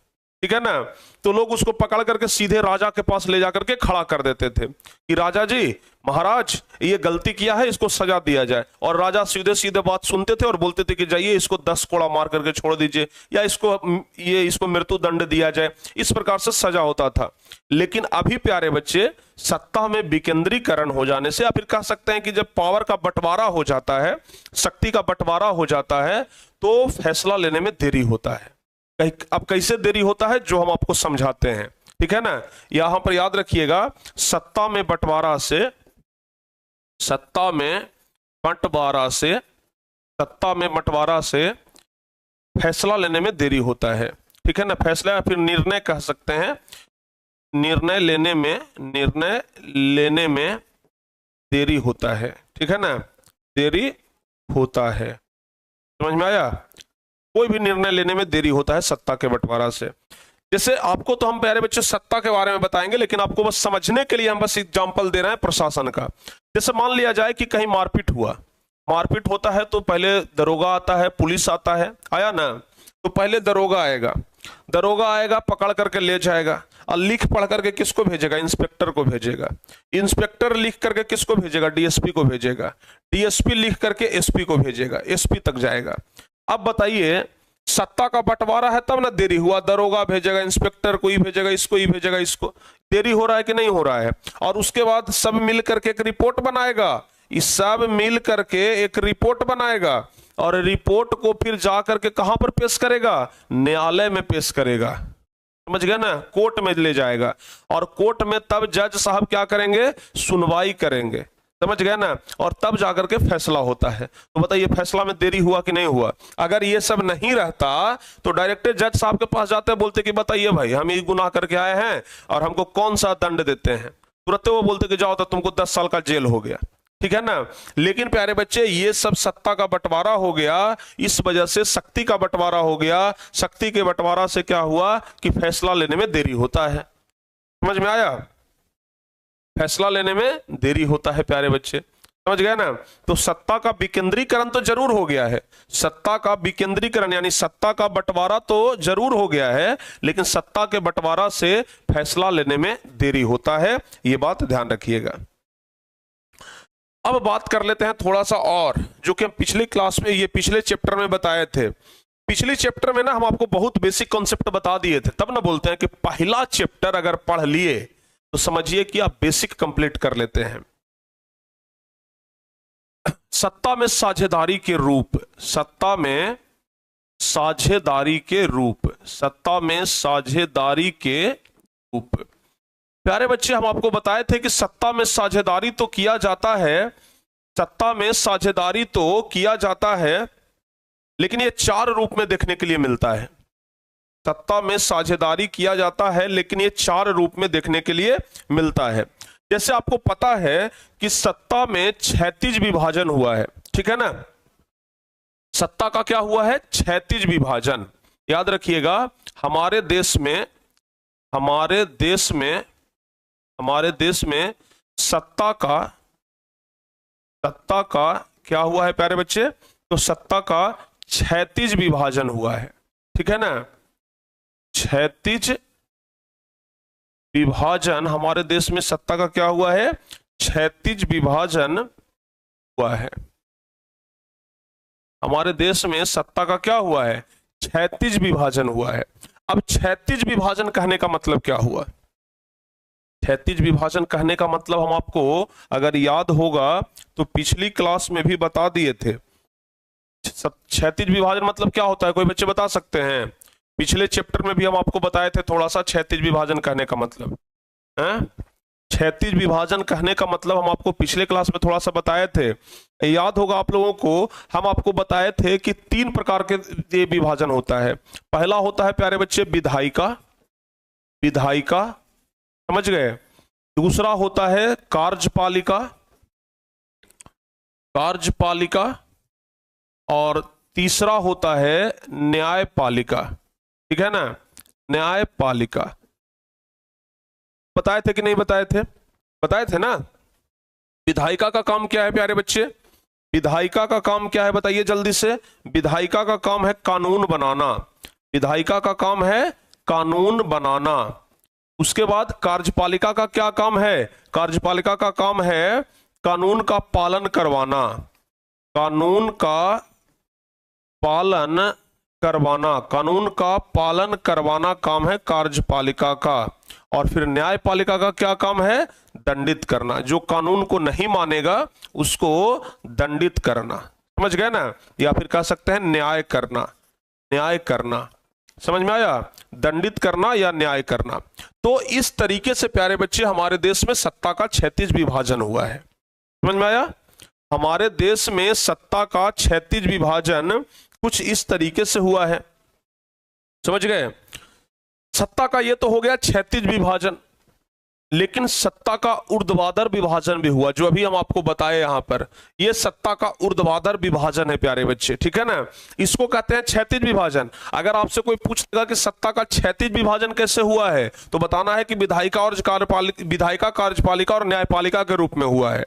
ठीक है ना, तो लोग उसको पकड़ करके सीधे राजा के पास ले जाकर के खड़ा कर देते थे कि राजा जी, महाराज ये गलती किया है, इसको सजा दिया जाए। और राजा सीधे सीधे बात सुनते थे और बोलते थे कि जाइए इसको 10 कोड़ा मार करके छोड़ दीजिए, या इसको मृत्यु दंड दिया जाए। इस प्रकार से सजा होता था। लेकिन अभी प्यारे बच्चे, सत्ता में विकेंद्रीकरण हो जाने से, या फिर कह सकते हैं कि जब पावर का बंटवारा हो जाता है, शक्ति का बंटवारा हो जाता है, तो फैसला लेने में देरी होता है। अब कैसे देरी होता है जो हम आपको समझाते हैं, ठीक है ना। यहां पर याद रखिएगा, सत्ता में बंटवारा से फैसला लेने में देरी होता है, ठीक है ना। फैसला या फिर निर्णय कह सकते हैं, निर्णय लेने में देरी होता है, ठीक है ना, देरी होता है। समझ में आया? कोई भी निर्णय लेने में देरी होता है सत्ता के बंटवारा से। जैसे आपको तो हम प्यारे बच्चे सत्ता के बारे में बताएंगे, लेकिन आपको बस समझने के लिए हम बस एग्जांपल दे रहे हैं प्रशासन का। जैसे मान लिया जाए कि कहीं मारपीट हुआ, मारपीट होता है तो पहले दरोगा आता है, पुलिस आता है, आया ना, तो पहले दरोगा आएगा, पकड़ करके ले जाएगा और लिख पढ़ करके किसको भेजेगा? इंस्पेक्टर को भेजेगा। इंस्पेक्टर लिख करके किसको भेजेगा? डीएसपी को भेजेगा। डीएसपी लिख करके एसपी को भेजेगा, एसपी तक जाएगा। अब बताइए, सत्ता का बंटवारा है तब ना देरी हुआ, दरोगा भेजेगा, इंस्पेक्टर को ही भेजेगा, इसको ही भेजेगा, इसको। देरी हो रहा है कि नहीं हो रहा है? और उसके बाद सब मिल करके एक रिपोर्ट बनाएगा, इस सब मिल करके एक रिपोर्ट बनाएगा, और रिपोर्ट को फिर जा करके कहां पर पेश करेगा? न्यायालय में पेश करेगा। समझ गया ना? कोर्ट में ले जाएगा, और कोर्ट में तब जज साहब क्या करेंगे? सुनवाई करेंगे। समझ गया ना? और तब जाकर के फैसला होता है। तो बताइए फैसला में देरी हुआ कि नहीं हुआ? अगर ये सब नहीं रहता तो डायरेक्ट जज साहब के पास जाते, बोलते कि बताइए भाई, हम ये गुनाह करके आए हैं और हमको कौन सा दंड देते हैं। तुरंत वो बोलते कि जाओ तो तुमको 10 साल का जेल हो गया, ठीक है ना। लेकिन प्यारे बच्चे, ये सब सत्ता का बंटवारा हो गया, इस वजह से शक्ति का बंटवारा हो गया। शक्ति के बंटवारा से क्या हुआ कि फैसला लेने में देरी होता है। समझ में आया? फैसला लेने में देरी होता है प्यारे बच्चे, समझ गए ना। तो सत्ता का विकेंद्रीकरण तो जरूर हो गया है, सत्ता का विकेंद्रीकरण यानी सत्ता का बंटवारा तो जरूर हो गया है, लेकिन सत्ता के बंटवारा से फैसला लेने में देरी होता है, ये बात ध्यान रखिएगा। अब बात कर लेते हैं थोड़ा सा और, जो कि हम पिछली क्लास में, ये पिछले चैप्टर में बताए थे। पिछले चैप्टर में ना हम आपको बहुत बेसिक कॉन्सेप्ट बता दिए थे, तब ना बोलते हैं कि पहला चैप्टर अगर पढ़ लिए तो समझिए कि आप बेसिक कंप्लीट कर लेते हैं। सत्ता में साझेदारी के रूप, सत्ता में साझेदारी के रूप, सत्ता में साझेदारी के रूप। प्यारे बच्चे, हम आपको बताए थे कि सत्ता में साझेदारी तो किया जाता है, सत्ता में साझेदारी तो किया जाता है, लेकिन ये 4 रूप में देखने के लिए मिलता है। सत्ता में साझेदारी किया जाता है, लेकिन ये 4 रूप में देखने के लिए मिलता है। जैसे आपको पता है कि सत्ता में क्षैतिज विभाजन हुआ है, ठीक है ना। सत्ता का क्या हुआ है? क्षैतिज विभाजन। याद रखिएगा, हमारे देश में सत्ता का क्या हुआ है प्यारे बच्चे? तो सत्ता का क्षैतिज विभाजन हुआ है, ठीक है ना। क्षैतिज विभाजन, हमारे देश में सत्ता का क्या हुआ है? क्षैतिज विभाजन हुआ है। हमारे देश में सत्ता का क्या हुआ है? क्षैतिज विभाजन हुआ है। अब क्षैतिज विभाजन कहने का मतलब क्या हुआ? क्षैतिज विभाजन कहने का मतलब हम आपको अगर याद होगा तो पिछली क्लास में भी बता दिए थे। क्षैतिज विभाजन मतलब क्या होता है? कोई बच्चे बता सकते हैं? पिछले चैप्टर में भी हम आपको बताए थे थोड़ा सा क्षैतिज विभाजन कहने का मतलब है। क्षैतिज विभाजन कहने का मतलब हम आपको पिछले क्लास में थोड़ा सा बताए थे, याद होगा आप लोगों को। हम आपको बताए थे कि 3 प्रकार के ये विभाजन होता है। पहला होता है प्यारे बच्चे विधायिका, समझ गए। दूसरा होता है कार्यपालिका, और तीसरा होता है न्यायपालिका, ठीक है ना। न्यायपालिका बताए थे कि नहीं बताए थे? बताए थे ना। विधायिका का काम क्या है प्यारे बच्चे? विधायिका का काम क्या है बताइए जल्दी से। विधायिका का काम है कानून बनाना। विधायिका का काम है कानून बनाना। उसके बाद कार्यपालिका का क्या काम है? कार्यपालिका का काम है कानून का पालन करवाना। कानून का पालन करवाना, कानून का पालन करवाना काम है कार्यपालिका का। और फिर न्यायपालिका का क्या काम है? दंडित करना। जो कानून को नहीं मानेगा उसको दंडित करना। समझ गए ना? या फिर कह सकते हैं न्याय करना। न्याय करना, समझ में आया? दंडित करना या न्याय करना। तो इस तरीके से प्यारे बच्चे हमारे देश में सत्ता का क्षैतिज विभाजन हुआ है। समझ में आया? हमारे देश में सत्ता का क्षैतिज विभाजन कुछ इस तरीके से हुआ है। समझ गए? सत्ता का ये तो हो गया क्षैतिज विभाजन, लेकिन सत्ता का ऊर्ध्वाधर विभाजन भी हुआ, जो अभी हम आपको बताए यहां पर। ये सत्ता का ऊर्ध्वाधर विभाजन है प्यारे बच्चे, ठीक है ना? इसको कहते हैं क्षैतिज विभाजन। अगर आपसे कोई पूछेगा कि सत्ता का क्षैतिज विभाजन कैसे हुआ है, तो बताना है कि विधायिका, कार्यपालिका और न्यायपालिका के रूप में हुआ है।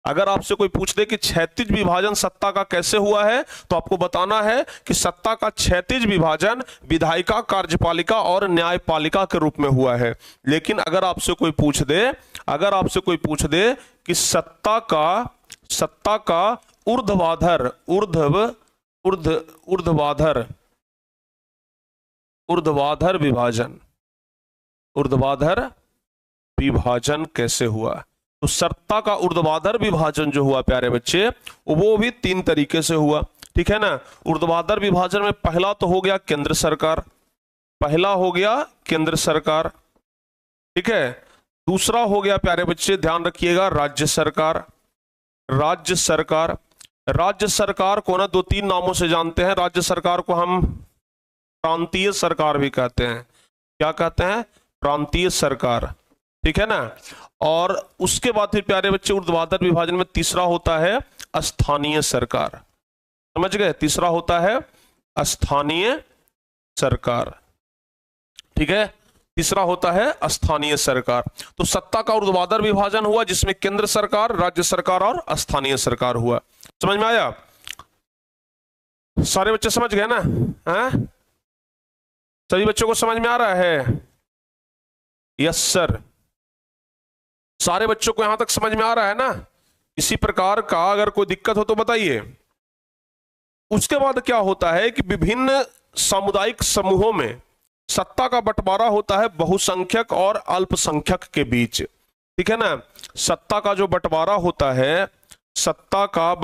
अगर आपसे कोई पूछ दे कि क्षैतिज विभाजन सत्ता का कैसे हुआ है, तो आपको बताना है कि सत्ता का क्षैतिज विभाजन विधायिका, कार्यपालिका और न्यायपालिका के रूप में हुआ है। लेकिन अगर आपसे कोई पूछ दे कि सत्ता का ऊर्ध्वाधर विभाजन कैसे हुआ, तो सत्ता का ऊर्ध्वाधर विभाजन जो हुआ प्यारे बच्चे, वो भी 3 तरीके से हुआ, ठीक है ना? ऊर्ध्वाधर विभाजन में पहला तो हो गया केंद्र सरकार, ठीक है? दूसरा हो गया प्यारे बच्चे, ध्यान रखिएगा, राज्य सरकार को ना 2-3 नामों से जानते हैं। राज्य सरकार को हम प्रांतीय सरकार भी कहते हैं। क्या कहते हैं? प्रांतीय सरकार, ठीक है ना? और उसके बाद फिर प्यारे बच्चे ऊर्ध्वाधर विभाजन में तीसरा होता है स्थानीय सरकार। समझ गए? तीसरा होता है स्थानीय सरकार, ठीक है? तीसरा होता है स्थानीय सरकार। तो सत्ता का ऊर्ध्वाधर विभाजन हुआ जिसमें केंद्र सरकार, राज्य सरकार और स्थानीय सरकार हुआ। समझ में आया? सारे बच्चे समझ गए ना? हैं? सभी बच्चों को समझ में आ रहा है? Yes sir. सारे बच्चों को यहां तक समझ में आ रहा है ना? इसी प्रकार का अगर कोई दिक्कत हो तो बताइए। उसके बाद क्या होता है कि विभिन्न सामुदायिक समूहों में सत्ता का बंटवारा होता है बहुसंख्यक और अल्पसंख्यक के बीच, ठीक है ना? सत्ता का जो बंटवारा होता है, सत्ता का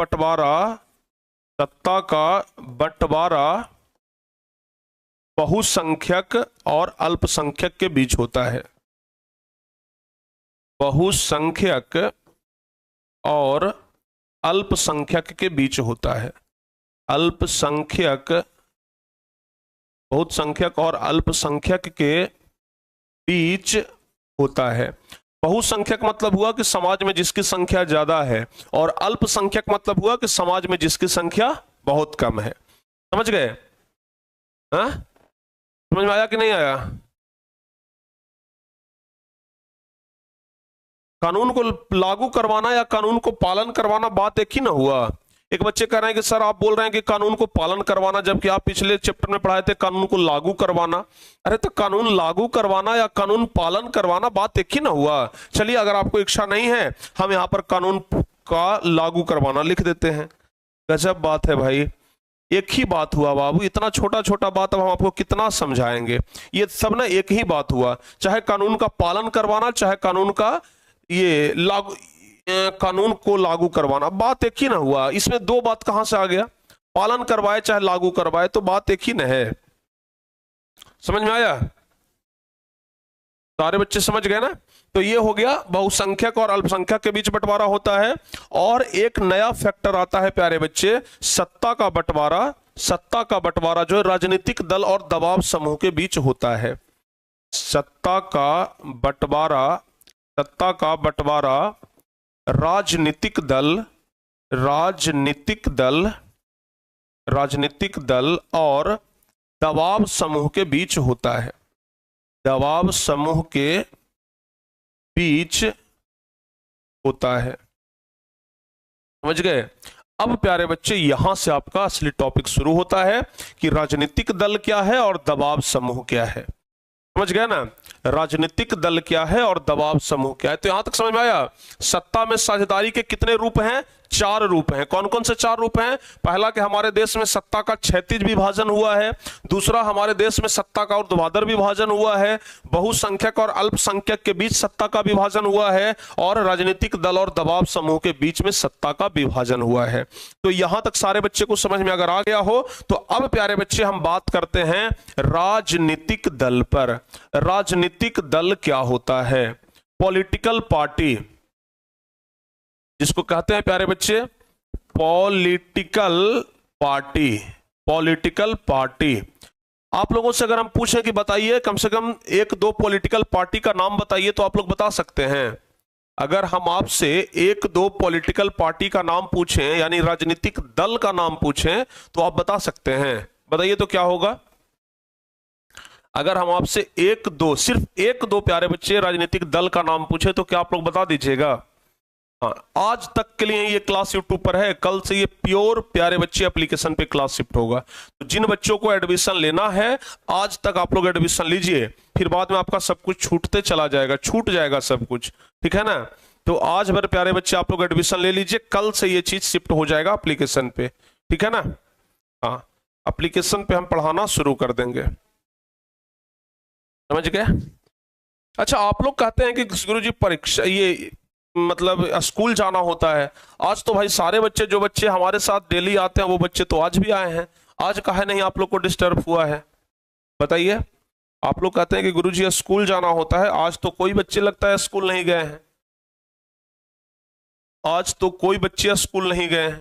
बंटवारा बहुसंख्यक और अल्पसंख्यक के बीच होता है। बहुसंख्यक और अल्पसंख्यक के बीच होता है। बहुसंख्यक और अल्पसंख्यक के बीच होता है। बहुसंख्यक मतलब हुआ कि समाज में जिसकी संख्या ज्यादा है, और अल्पसंख्यक मतलब हुआ कि समाज में जिसकी संख्या बहुत कम है। समझ गए? हाँ, समझ में आया कि नहीं आया? कानून को लागू करवाना या कानून को पालन करवाना बात एक ही ना हुआ। एक बच्चे कह रहे हैं कि सर आप बोल रहे हैं कि कानून को पालन करवाना, जबकि आप पिछले चैप्टर में पढ़ाए थे कानून को लागू करवाना। अरे तो कानून लागू करवाना या कानून पालन करवाना बात एक ही ना हुआ। चलिए, अगर आपको इच्छा नहीं है, हम यहाँ पर कानून का लागू करवाना लिख देते हैं। गजब बात है भाई, एक ही बात हुआ बाबू। इतना छोटा छोटा बात अब हम आपको कितना समझाएंगे। ये सब ना एक ही बात हुआ, चाहे कानून का पालन करवाना, चाहे कानून का कानून को लागू करवाना, बात एक ही ना हुआ। इसमें 2 बात कहां से आ गया? पालन करवाए चाहे लागू करवाए तो बात एक ही न है। समझ में आया? सारे बच्चे समझ गए ना? तो ये हो गया बहुसंख्यक और अल्पसंख्यक के बीच बंटवारा होता है। और एक नया फैक्टर आता है प्यारे बच्चे, सत्ता का बंटवारा जो राजनीतिक दल और दबाव समूह के बीच होता है। सत्ता का बंटवारा राजनीतिक दल और दबाव समूह के बीच होता है। दबाव समूह के बीच होता है। समझ गए। अब प्यारे बच्चे यहां से आपका असली टॉपिक शुरू होता है कि राजनीतिक दल क्या है और दबाव समूह क्या है। समझ गया ना, राजनीतिक दल क्या है और दबाव समूह क्या है। तो यहां तक समझ में आया। सत्ता में साझेदारी के कितने रूप हैं? 4 रूप हैं। कौन कौन से 4 रूप हैं? पहला कि हमारे देश में सत्ता का क्षैतिज विभाजन हुआ है। दूसरा, हमारे देश में सत्ता का ऊर्ध्वाधर विभाजन हुआ है। बहुसंख्यक और अल्पसंख्यक के बीच सत्ता का विभाजन हुआ है। और राजनीतिक दल और दबाव समूह के बीच में सत्ता का विभाजन हुआ है। तो यहां तक सारे बच्चे को समझ में अगर आ गया हो तो अब प्यारे बच्चे हम बात करते हैं राजनीतिक दल पर। राजनीतिक दल क्या होता है? पॉलिटिकल पार्टी, जिसको कहते हैं प्यारे बच्चे पॉलिटिकल पार्टी। Political party. आप लोगों से अगर हम पूछें कि बताइए कम से कम 1-2 पॉलिटिकल पार्टी का नाम बताइए, तो आप लोग बता सकते हैं। अगर हम आपसे 1-2 पॉलिटिकल पार्टी का नाम पूछें, यानी राजनीतिक दल का नाम पूछें, तो आप बता सकते हैं। बताइए तो क्या होगा? अगर हम आपसे 1-2, सिर्फ 1-2 प्यारे बच्चे राजनीतिक दल का नाम पूछे तो क्या आप लोग बता दीजिएगा? हाँ, आज तक के लिए ये क्लास यूट्यूब पर है, कल से ये प्योर प्यारे बच्चे एप्लीकेशन पे क्लास शिफ्ट होगा। तो जिन बच्चों को एडमिशन लेना है, आज तक आप लोग एडमिशन लीजिए, फिर बाद में आपका सब कुछ छूटते चला जाएगा, छूट जाएगा सब कुछ, ठीक है ना। तो आज भर प्यारे बच्चे आप लोग एडमिशन ले लीजिए, कल से ये चीज शिफ्ट हो जाएगा एप्लीकेशन पे, ठीक है ना। हाँ, एप्लीकेशन पे हम पढ़ाना शुरू कर देंगे, समझ गए। अच्छा, आप लोग कहते हैं कि गुरुजी परीक्षा, ये मतलब स्कूल जाना होता है। आज तो भाई सारे बच्चे, जो बच्चे हमारे साथ डेली आते हैं वो बच्चे तो आज भी आए हैं। आज काहे नहीं आप लोग को डिस्टर्ब हुआ है? बताइए। आप लोग कहते हैं कि गुरुजी स्कूल जाना होता है, आज तो कोई बच्चे लगता है स्कूल नहीं गए हैं। आज तो कोई बच्चे स्कूल नहीं गए हैं,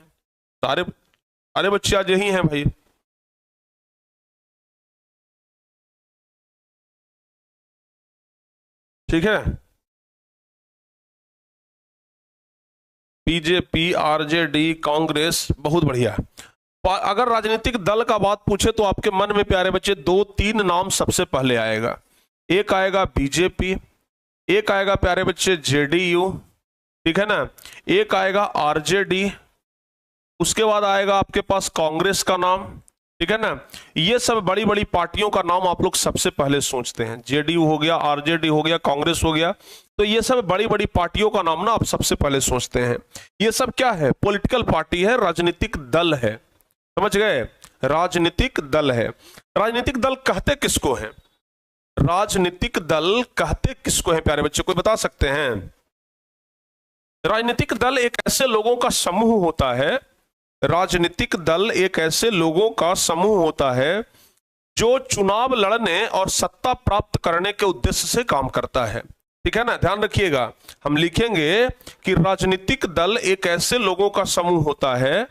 सारे बच्चे आज यही हैं भाई। ठीक है। बीजेपी, आरजेडी, कांग्रेस, बहुत बढ़िया। अगर राजनीतिक दल का बात पूछे तो आपके मन में प्यारे बच्चे 2-3 नाम सबसे पहले आएगा। एक आएगा बीजेपी, एक आएगा प्यारे बच्चे जेडीयू, ठीक है ना, एक आएगा आरजेडी, उसके बाद आएगा आपके पास कांग्रेस का नाम, ठीक है ना। ये सब बड़ी बड़ी पार्टियों का नाम आप लोग सबसे पहले सोचते हैं। जेडीयू हो गया, आरजेडी हो गया, कांग्रेस हो गया, तो ये सब बड़ी बड़ी पार्टियों का नाम ना आप सबसे पहले सोचते हैं। ये सब क्या है? पॉलिटिकल पार्टी है, राजनीतिक दल है। समझ गए? राजनीतिक दल है। राजनीतिक दल कहते किसको है? राजनीतिक दल कहते किसको है प्यारे बच्चे, कोई बता सकते हैं? राजनीतिक दल एक ऐसे लोगों का समूह होता है, राजनीतिक दल एक ऐसे लोगों का समूह होता है जो चुनाव लड़ने और सत्ता प्राप्त करने के उद्देश्य से काम करता है, ठीक है ना। ध्यान रखिएगा, हम लिखेंगे कि राजनीतिक दल एक ऐसे लोगों का समूह होता है,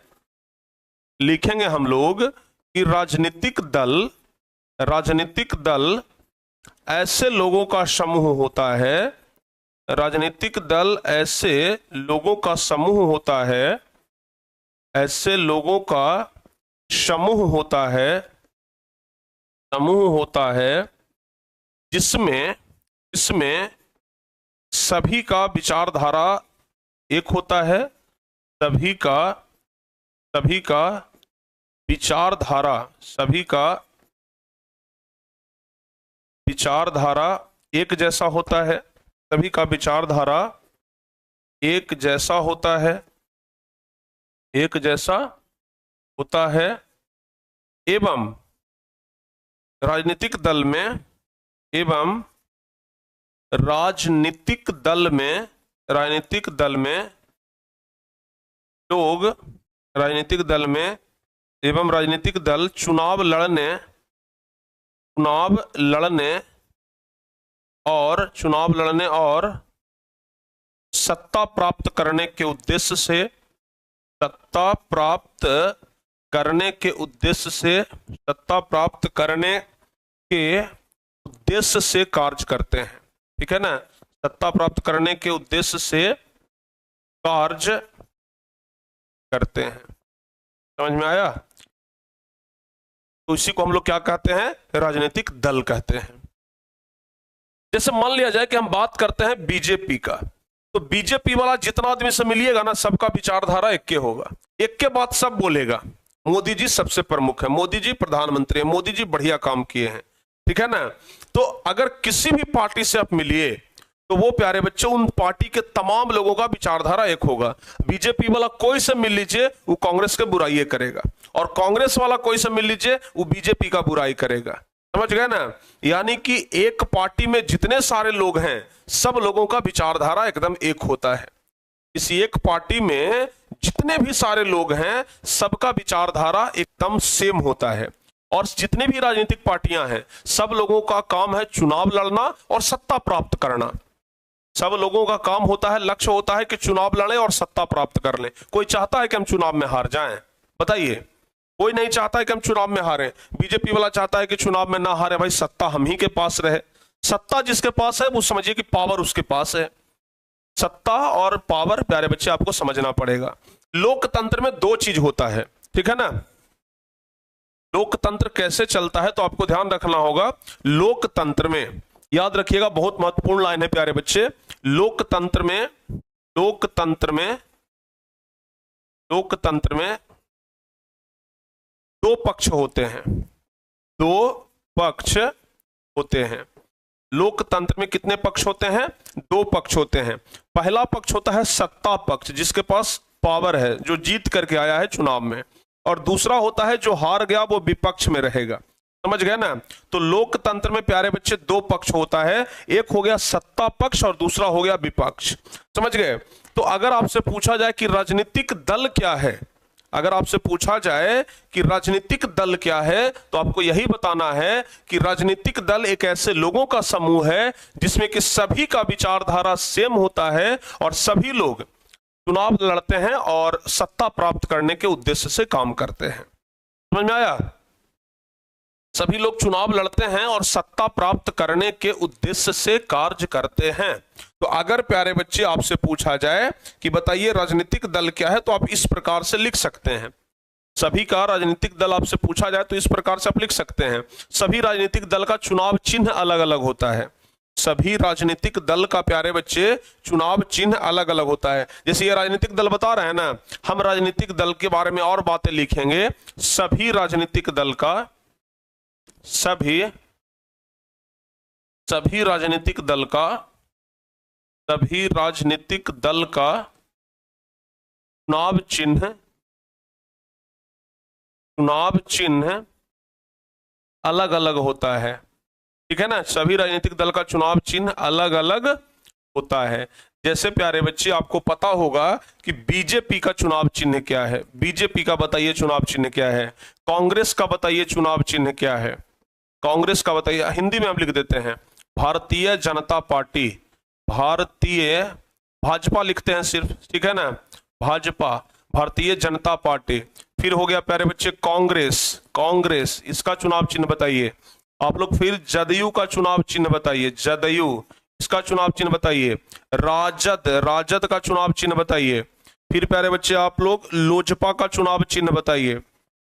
लिखेंगे हम लोग कि राजनीतिक दल ऐसे लोगों का समूह होता है, राजनीतिक दल ऐसे लोगों का समूह होता है, ऐसे लोगों का समूह होता है जिसमें सभी का विचारधारा एक होता है, सभी का विचारधारा एक जैसा होता है, सभी का विचारधारा एक जैसा होता है, एवं राजनीतिक दल में चुनाव लड़ने और सत्ता प्राप्त करने के उद्देश्य से कार्य करते हैं, ठीक है ना। सत्ता प्राप्त करने के उद्देश्य से कार्य करते हैं, समझ में आया? तो इसी को हम लोग क्या कहते हैं? राजनीतिक दल कहते हैं। जैसे मान लिया जाए कि हम बात करते हैं बीजेपी का, तो बीजेपी वाला जितना आदमी से मिलिएगा ना, सबका विचारधारा एक के होगा, एक के बाद सब बोलेगा मोदी जी सबसे प्रमुख है, मोदी जी प्रधानमंत्री है, मोदी जी बढ़िया काम किए हैं, ठीक है ना। तो अगर किसी भी पार्टी से आप मिलिए तो वो प्यारे बच्चों उन पार्टी के तमाम लोगों का विचारधारा एक होगा। बीजेपी वाला कोई से मिल लीजिए वो कांग्रेस के बुराई करेगा, और कांग्रेस वाला कोई से मिल लीजिए वो बीजेपी का बुराई करेगा, समझ गए ना। यानी कि एक पार्टी में जितने सारे लोग हैं सब लोगों का विचारधारा एकदम एक होता है। इस एक पार्टी में जितने भी सारे लोग हैं सबका विचारधारा एकदम सेम होता है। और जितने भी राजनीतिक पार्टियां हैं सब लोगों का काम है चुनाव लड़ना और सत्ता प्राप्त करना। सब लोगों का काम होता है, लक्ष्य होता है कि चुनाव लड़ें और सत्ता प्राप्त कर लें। कोई चाहता है कि हम चुनाव में हार जाएं? बताइए, कोई नहीं चाहता है कि हम चुनाव में हारें। बीजेपी वाला चाहता है कि चुनाव में ना हारे, भाई सत्ता हम ही के पास रहे। सत्ता जिसके पास है वो समझिए कि पावर उसके पास है। सत्ता और पावर प्यारे बच्चे आपको समझना पड़ेगा। लोकतंत्र में दो चीज होता है, ठीक है ना। लोकतंत्र कैसे चलता है तो आपको ध्यान रखना होगा। लोकतंत्र में याद रखिएगा, बहुत महत्वपूर्ण लाइन है प्यारे बच्चे। लोकतंत्र में दो पक्ष होते हैं, दो पक्ष होते हैं। लोकतंत्र में कितने पक्ष होते हैं? दो पक्ष होते हैं। पहला पक्ष होता है सत्ता पक्ष, जिसके पास पावर है, जो जीत करके आया है चुनाव में, और दूसरा होता है जो हार गया वो विपक्ष में रहेगा। समझ गए ना। तो लोकतंत्र में प्यारे बच्चे दो पक्ष होता है, एक हो गया सत्ता पक्ष और दूसरा हो गया विपक्ष। समझ गए। तो अगर आपसे पूछा जाए कि राजनीतिक दल क्या है, अगर आपसे पूछा जाए कि राजनीतिक दल क्या है तो आपको यही बताना है कि राजनीतिक दल एक ऐसे लोगों का समूह है जिसमें कि सभी का विचारधारा सेम होता है और सभी लोग चुनाव लड़ते हैं और सत्ता प्राप्त करने के उद्देश्य से काम करते हैं। समझ में आया? सभी लोग चुनाव लड़ते हैं और सत्ता प्राप्त करने के उद्देश्य से कार्य करते हैं। तो अगर प्यारे बच्चे आपसे पूछा जाए कि बताइए राजनीतिक दल क्या है, तो आप इस प्रकार से लिख सकते हैं। सभी का राजनीतिक दल आपसे पूछा जाए तो इस प्रकार से आप लिख सकते हैं। सभी राजनीतिक दल का चुनाव चिन्ह अलग अलग होता है। सभी राजनीतिक दल का प्यारे बच्चे चुनाव चिन्ह अलग अलग होता है। जैसे ये राजनीतिक दल बता रहे हैं ना, हम राजनीतिक दल के बारे में और बातें लिखेंगे। सभी राजनीतिक दल का सभी राजनीतिक दल का चुनाव चिन्ह अलग अलग होता है, ठीक है ना। सभी राजनीतिक दल का चुनाव चिन्ह अलग अलग होता है। जैसे प्यारे बच्चे आपको पता होगा कि बीजेपी का चुनाव चिन्ह क्या है। बीजेपी का बताइए चुनाव चिन्ह क्या है। कांग्रेस का बताइए चुनाव चिन्ह क्या है। कांग्रेस का बताइए, हिंदी में हम लिख देते हैं भारतीय जनता पार्टी, भाजपा लिखते हैं सिर्फ, ठीक है ना, भाजपा, भारतीय जनता पार्टी। फिर हो गया प्यारे बच्चे कांग्रेस, इसका चुनाव चिन्ह बताइए आप लोग। फिर जदयू का चुनाव चिन्ह बताइए, जदयू, इसका चुनाव चिन्ह बताइए। राजद का चुनाव चिन्ह बताइए। फिर प्यारे बच्चे आप लोग लोजपा का चुनाव चिन्ह बताइए,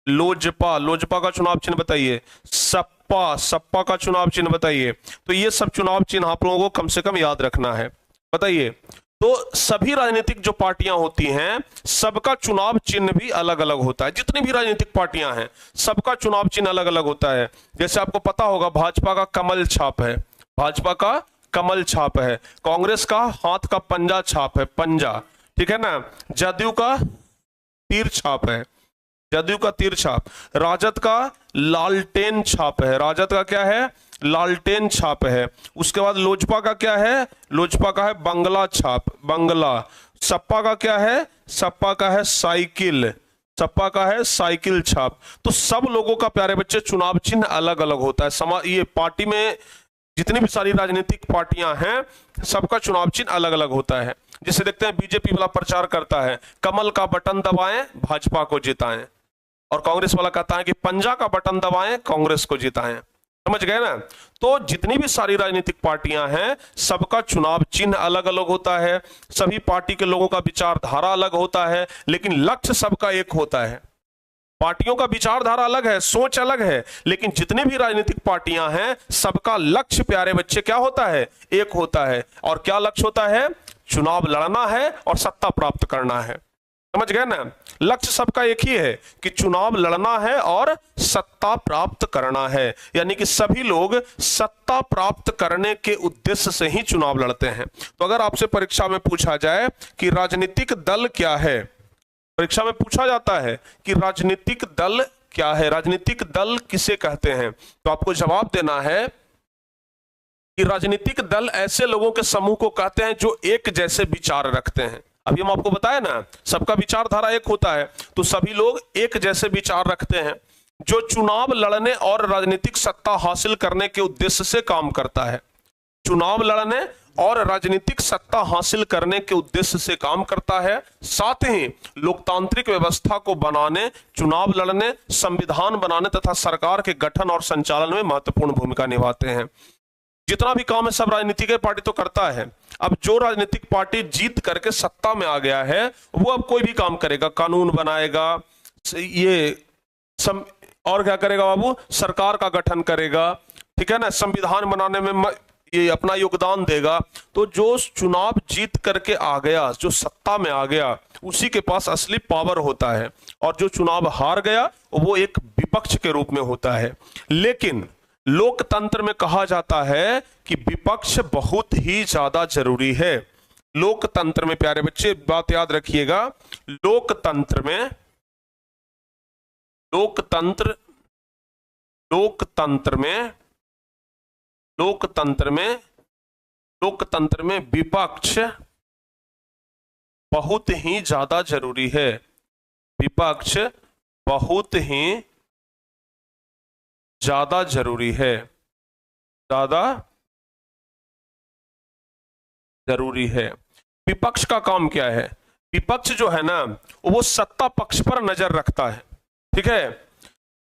लोजपा का चुनाव चिन्ह बताइए। सपा का चुनाव चिन्ह बताइए। तो ये सब चुनाव चिन्ह आप लोगों को कम से कम याद रखना है। बताइए, तो सभी राजनीतिक जो पार्टियां होती हैं सबका चुनाव चिन्ह भी अलग अलग होता है। जितनी भी राजनीतिक पार्टियां हैं सबका चुनाव चिन्ह अलग अलग होता है। जैसे आपको पता होगा भाजपा का कमल छाप है, कांग्रेस का हाथ का पंजा छाप है, पंजा, ठीक है ना। जदयू का तीर छाप है, राजद का लालटेन छाप है, राजद का क्या है? लालटेन छाप है। उसके बाद लोजपा का क्या है? लोजपा का है बंगला छाप, बंगला। सपा का क्या है? सपा का है साइकिल छाप। तो सब लोगों का प्यारे बच्चे चुनाव चिन्ह अलग अलग होता है। ये पार्टी में जितनी भी सारी राजनीतिक पार्टियां हैं सबका चुनाव चिन्ह अलग अलग होता है। जिसे देखते हैं बीजेपी वाला प्रचार करता है कमल का बटन दबाएं भाजपा को जिताएं, और कांग्रेस वाला कहता है कि पंजा का बटन दबाएं कांग्रेस को जिताएं। समझ गए ना। तो जितनी भी सारी राजनीतिक पार्टियां हैं सबका चुनाव चिन्ह अलग अलग होता है। सभी पार्टी के लोगों का विचारधारा अलग होता है, लेकिन लक्ष्य सबका एक होता है। पार्टियों का विचारधारा अलग है, सोच अलग है, लेकिन जितनी भी राजनीतिक पार्टियां हैं सबका लक्ष्य प्यारे बच्चे क्या होता है? एक होता है। और क्या लक्ष्य होता है? चुनाव लड़ना है और सत्ता प्राप्त करना है। समझ गए ना? लक्ष्य सबका एक ही है कि चुनाव लड़ना है और सत्ता प्राप्त करना है, यानी कि सभी लोग सत्ता प्राप्त करने के उद्देश्य से ही चुनाव लड़ते हैं। तो अगर आपसे परीक्षा में पूछा जाए कि राजनीतिक दल क्या है, परीक्षा में पूछा जाता है कि राजनीतिक दल क्या है, राजनीतिक दल किसे कहते हैं, तो आपको जवाब देना है कि राजनीतिक दल ऐसे लोगों के समूह को कहते हैं जो एक जैसे विचार रखते हैं। अभी हम आपको बताया ना, सबका विचारधारा एक होता है, तो सभी लोग एक जैसे विचार रखते हैं, जो चुनाव लड़ने और राजनीतिक सत्ता हासिल करने के उद्देश्य से काम करता है। चुनाव लड़ने और राजनीतिक सत्ता हासिल करने के उद्देश्य से काम करता है, साथ ही लोकतांत्रिक व्यवस्था को बनाने, चुनाव लड़ने, संविधान बनाने तथा सरकार के गठन और संचालन में महत्वपूर्ण भूमिका निभाते हैं। जितना भी काम है सब राजनीतिक पार्टी तो करता है। अब जो राजनीतिक पार्टी जीत करके सत्ता में आ गया है, वो अब कोई भी काम करेगा, कानून बनाएगा, और क्या करेगा बाबू, सरकार का गठन करेगा, ठीक है ना, संविधान बनाने में ये अपना योगदान देगा। तो जो चुनाव जीत करके आ गया, जो सत्ता में आ गया, उसी के पास असली पावर होता है, और जो चुनाव हार गया वो एक विपक्ष के रूप में होता है। लेकिन लोकतंत्र में कहा जाता है कि विपक्ष बहुत ही ज्यादा जरूरी है। लोकतंत्र में, प्यारे बच्चे बात याद रखिएगा, लोकतंत्र में विपक्ष बहुत ही ज्यादा जरूरी है। विपक्ष बहुत ही ज्यादा जरूरी है, ज्यादा जरूरी है। विपक्ष का काम क्या है? विपक्ष जो है ना, वो सत्ता पक्ष पर नजर रखता है, ठीक है।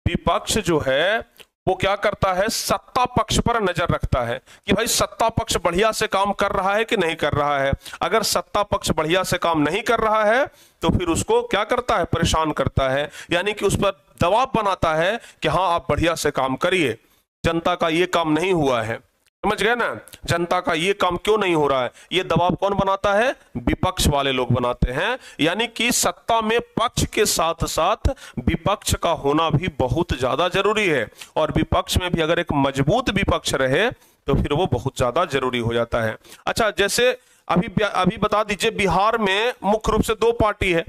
विपक्ष जो है वो क्या करता है, सत्ता पक्ष पर नजर रखता है कि भाई सत्ता पक्ष बढ़िया से काम कर रहा है कि नहीं कर रहा है। अगर सत्ता पक्ष बढ़िया से काम नहीं कर रहा है तो फिर उसको क्या करता है, परेशान करता है, यानी कि उस पर दबाव बनाता है कि हाँ आप बढ़िया से काम करिए, जनता का ये काम नहीं हुआ है। समझ गए ना, जनता का ये काम क्यों नहीं हो रहा है, ये दबाव कौन बनाता है, विपक्ष वाले लोग बनाते हैं। यानी कि सत्ता में पक्ष के साथ साथ विपक्ष का होना भी बहुत ज्यादा जरूरी है, और विपक्ष में भी अगर एक मजबूत विपक्ष रहे तो फिर वो बहुत ज्यादा जरूरी हो जाता है। अच्छा, जैसे अभी बता दीजिए, बिहार में मुख्य रूप से दो पार्टी है।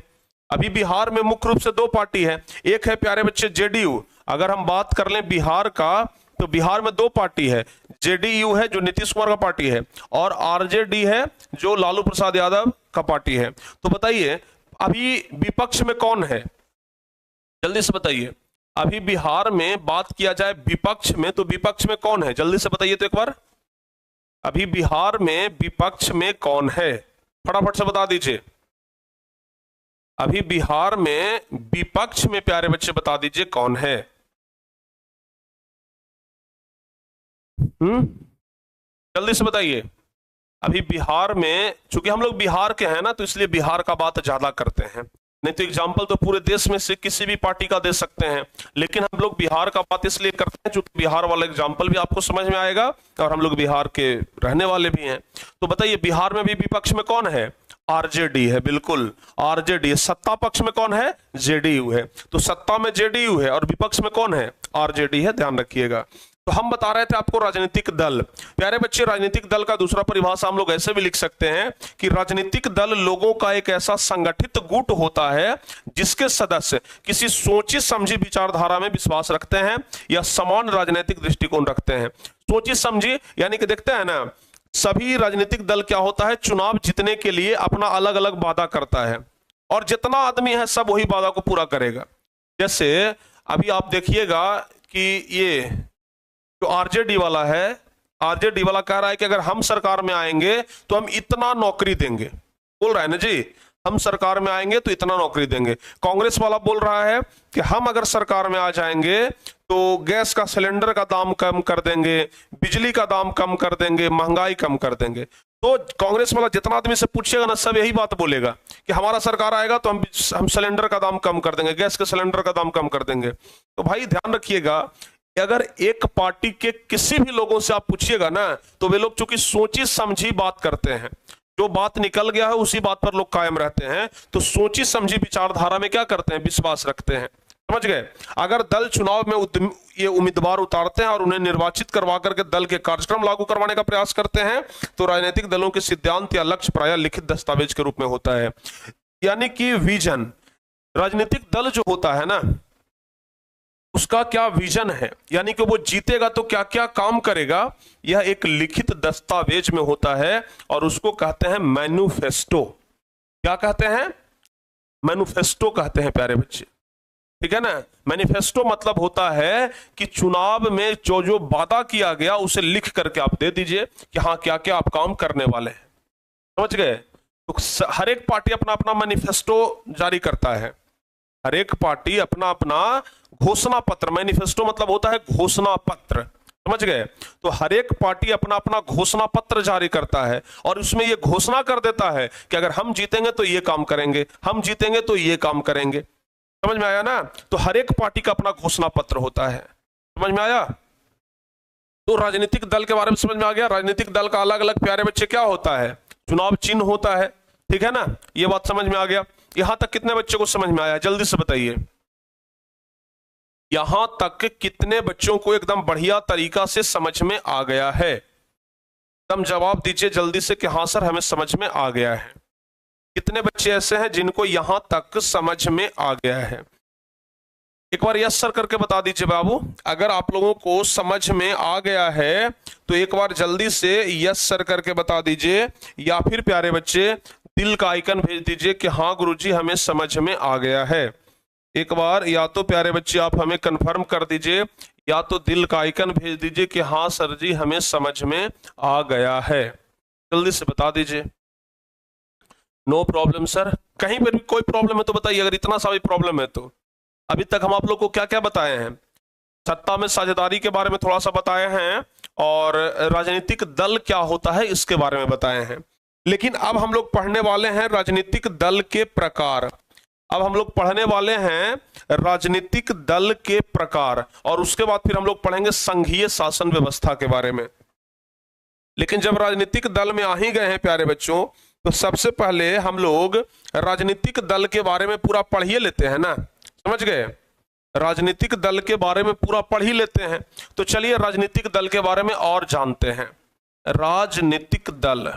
अभी बिहार में मुख्य रूप से दो पार्टी है, एक है प्यारे बच्चे जेडीयू। अगर हम बात कर लें बिहार का, तो बिहार में दो पार्टी है, जेडीयू है जो नीतीश कुमार का पार्टी है, और आरजेडी है जो लालू प्रसाद यादव का पार्टी है। तो बताइए अभी विपक्ष में कौन है, जल्दी से बताइए। अभी बिहार में बात किया जाए विपक्ष में, तो विपक्ष में कौन है, जल्दी से बताइए तो एक बार। अभी बिहार में विपक्ष में कौन है, फटाफट से बता दीजिए। अभी बिहार में विपक्ष में प्यारे बच्चे बता दीजिए कौन है। जल्दी से बताइए। अभी बिहार में, चूंकि हम लोग बिहार के हैं ना, तो इसलिए बिहार का बात ज्यादा करते हैं, नहीं तो एग्जाम्पल तो पूरे देश में से किसी भी पार्टी का दे सकते हैं, लेकिन हम लोग बिहार का बात इसलिए करते हैं क्योंकि बिहार वाला एग्जाम्पल भी आपको समझ में आएगा, और हम लोग बिहार के रहने वाले भी हैं। तो बताइए बिहार में भी विपक्ष में कौन है, आरजेडी है, बिल्कुल आरजेडी है। सत्ता पक्ष में कौन है, जेडीयू है। तो सत्ता में जेडीयू है और विपक्ष में कौन है, आरजेडी है, ध्यान रखिएगा। तो हम बता रहे थे आपको राजनीतिक दल। प्यारे बच्चे, राजनीतिक दल का दूसरा परिभाषा हम लोग ऐसे भी लिख सकते हैं कि राजनीतिक दल लोगों का एक ऐसा संगठित गुट होता है जिसके सदस्य किसी सोची समझी विचारधारा में विश्वास रखते हैं या समान राजनीतिक दृष्टिकोण रखते हैं। सोची समझी यानी कि देखते हैं ना, सभी राजनीतिक दल क्या होता है, चुनाव जीतने के लिए अपना अलग अलग वादा करता है, और जितना आदमी है सब वही वादा को पूरा करेगा। जैसे अभी आप देखिएगा कि ये जो आरजेडी वाला है, आरजेडी वाला कह रहा है कि अगर हम सरकार में आएंगे तो हम इतना नौकरी देंगे, बोल रहा है ना जी, हम सरकार में आएंगे तो इतना नौकरी देंगे। कांग्रेस वाला बोल रहा है कि हम अगर सरकार में आ जाएंगे तो गैस का सिलेंडर का दाम कम कर देंगे, बिजली का दाम कम कर देंगे, महंगाई कम कर देंगे। तो कांग्रेस वाला जितना आदमी से पूछेगा ना, सब यही बात बोलेगा कि हमारा सरकार आएगा तो हम सिलेंडर का दाम कम कर देंगे, गैस के सिलेंडर का दाम कम कर देंगे। तो भाई ध्यान रखिएगा, अगर एक पार्टी के किसी भी लोगों से आप पूछिएगा ना, तो वे लोग चूंकि सोची समझी बात करते हैं, जो बात निकल गया है उसी बात पर लोग कायम रहते हैं। तो सोची समझी विचारधारा में क्या करते हैं, विश्वास रखते हैं। समझ गए। अगर दल चुनाव में ये उम्मीदवार उतारते हैं और उन्हें निर्वाचित करवा करके दल के कार्यक्रम लागू करवाने का प्रयास करते हैं, तो राजनीतिक दलों के सिद्धांत या लक्ष्य प्रायः लिखित दस्तावेज के रूप में होता है। यानी कि विजन, राजनीतिक दल जो होता है ना, उसका क्या विजन है, यानी कि वो जीतेगा तो क्या क्या काम करेगा, यह एक लिखित दस्तावेज में होता है और उसको कहते हैं मैनिफेस्टो। क्या कहते हैं, मैनिफेस्टो कहते हैं प्यारे बच्चे, ठीक है ना। मैनिफेस्टो मतलब होता है कि चुनाव में जो जो वादा किया गया उसे लिख करके आप दे दीजिए कि हाँ क्या क्या आप काम करने वाले हैं। समझ गए। तो हर एक पार्टी अपना अपना मैनिफेस्टो जारी करता है, हर एक पार्टी अपना अपना घोषणा पत्र, मैनिफेस्टो मतलब होता है घोषणा पत्र। समझ गए। तो हर एक पार्टी अपना अपना घोषणा पत्र जारी करता है और उसमें यह घोषणा कर देता है कि अगर हम जीतेंगे तो ये काम करेंगे, हम जीतेंगे तो ये काम करेंगे। समझ में आया ना। तो हर एक पार्टी का अपना घोषणा पत्र होता है। समझ में आया। तो राजनीतिक दल के बारे में समझ में आ गया। राजनीतिक दल का अलग अलग प्यारे बच्चे क्या होता है, चुनाव चिन्ह होता है, ठीक है ना। ये बात समझ में आ गया। यहां तक कितने बच्चों को समझ में आया, जल्दी से बताइए। यहां तक कितने बच्चों को एकदम बढ़िया तरीका से समझ में आ गया है? एकदम जवाब दीजिए जल्दी से कि हाँ सर हमें समझ में आ गया है। कितने बच्चे ऐसे हैं जिनको यहां तक समझ में आ गया है? एक बार यस सर करके बता दीजिए बाबू। अगर आप लोगों को समझ में आ गया है तो एक बार जल्दी से यस सर करके बता दीजिए, या फिर प्यारे बच्चे दिल का आइकन भेज दीजिए कि हाँ गुरुजी हमें समझ में आ गया है। एक बार या तो प्यारे बच्चे आप हमें कंफर्म कर दीजिए, या तो दिल का आइकन भेज दीजिए कि हाँ सर जी हमें समझ में आ गया है। जल्दी से बता दीजिए। No problem sir. कहीं पर भी कोई प्रॉब्लम है तो बताइए, अगर इतना सा भी प्रॉब्लम है तो। अभी तक हम आप लोग को क्या क्या बताए हैं, सत्ता में साझेदारी के बारे में थोड़ा सा बताए हैं और राजनीतिक दल क्या होता है इसके बारे में बताए हैं। लेकिन अब हम लोग पढ़ने वाले हैं राजनीतिक दल के प्रकार। अब हम लोग पढ़ने वाले हैं राजनीतिक दल के प्रकार और उसके बाद फिर हम लोग पढ़ेंगे संघीय शासन व्यवस्था के बारे में। लेकिन जब राजनीतिक दल में आ ही गए हैं प्यारे बच्चों, तो सबसे पहले हम लोग राजनीतिक दल के बारे में पूरा पढ़ ही लेते हैं ना। समझ गए। राजनीतिक दल के बारे में पूरा पढ़ ही लेते हैं। तो चलिए राजनीतिक दल के बारे में और जानते हैं। राजनीतिक दल,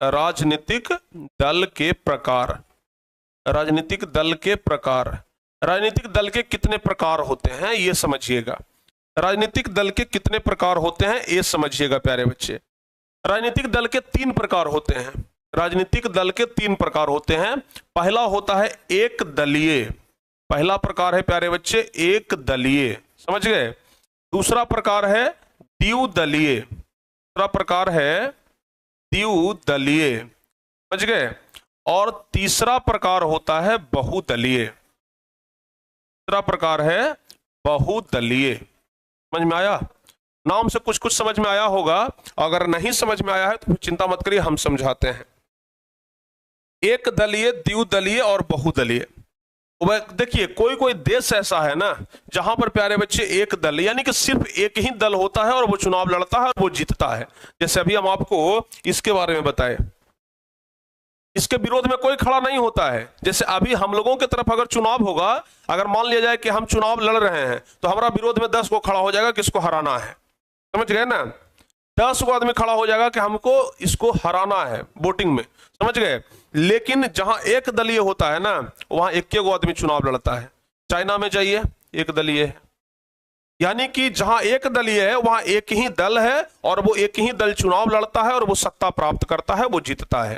राजनीतिक दल के प्रकार, राजनीतिक दल के प्रकार। राजनीतिक दल के कितने प्रकार होते हैं ये समझिएगा। राजनीतिक दल के कितने प्रकार होते हैं ये समझिएगा प्यारे बच्चे। राजनीतिक दल के 3 प्रकार होते हैं। राजनीतिक दल के 3 प्रकार होते हैं। पहला होता है एक दलीय, पहला प्रकार है प्यारे बच्चे एक दलीय। समझ गए। दूसरा प्रकार है द्विदलीय, दूसरा प्रकार है द्विदलीय। समझ गए। और तीसरा प्रकार होता है बहुदलीय, तीसरा प्रकार है बहुदलीय। समझ में आया। नाम से कुछ कुछ समझ में आया होगा, अगर नहीं समझ में आया है तो चिंता मत करिए हम समझाते हैं। एक दलीय, द्विदलीय और बहुदलीय। देखिए कोई कोई देश ऐसा है ना जहां पर प्यारे बच्चे एक दल यानी कि सिर्फ एक ही दल होता है और वो चुनाव लड़ता है और वो जीतता है। जैसे अभी हम आपको इसके बारे में बताए, इसके विरोध में कोई खड़ा नहीं होता है। जैसे अभी हम लोगों की तरफ अगर चुनाव होगा, अगर मान लिया जाए कि हम चुनाव लड़ रहे हैं तो हमारा विरोध में 10 को खड़ा हो जाएगा किसको हराना है। समझ गए ना। 10 को आदमी खड़ा हो जाएगा कि हमको इसको हराना है वोटिंग में। समझ गए। लेकिन जहां एक दलीय होता है ना वहां एक आदमी चुनाव लड़ता है। चाइना में जाइए एक दलीय है, यानी कि जहां एक दलीय है वहां एक ही दल है और वो एक ही दल चुनाव लड़ता है और वो सत्ता प्राप्त करता है, वो जीतता है।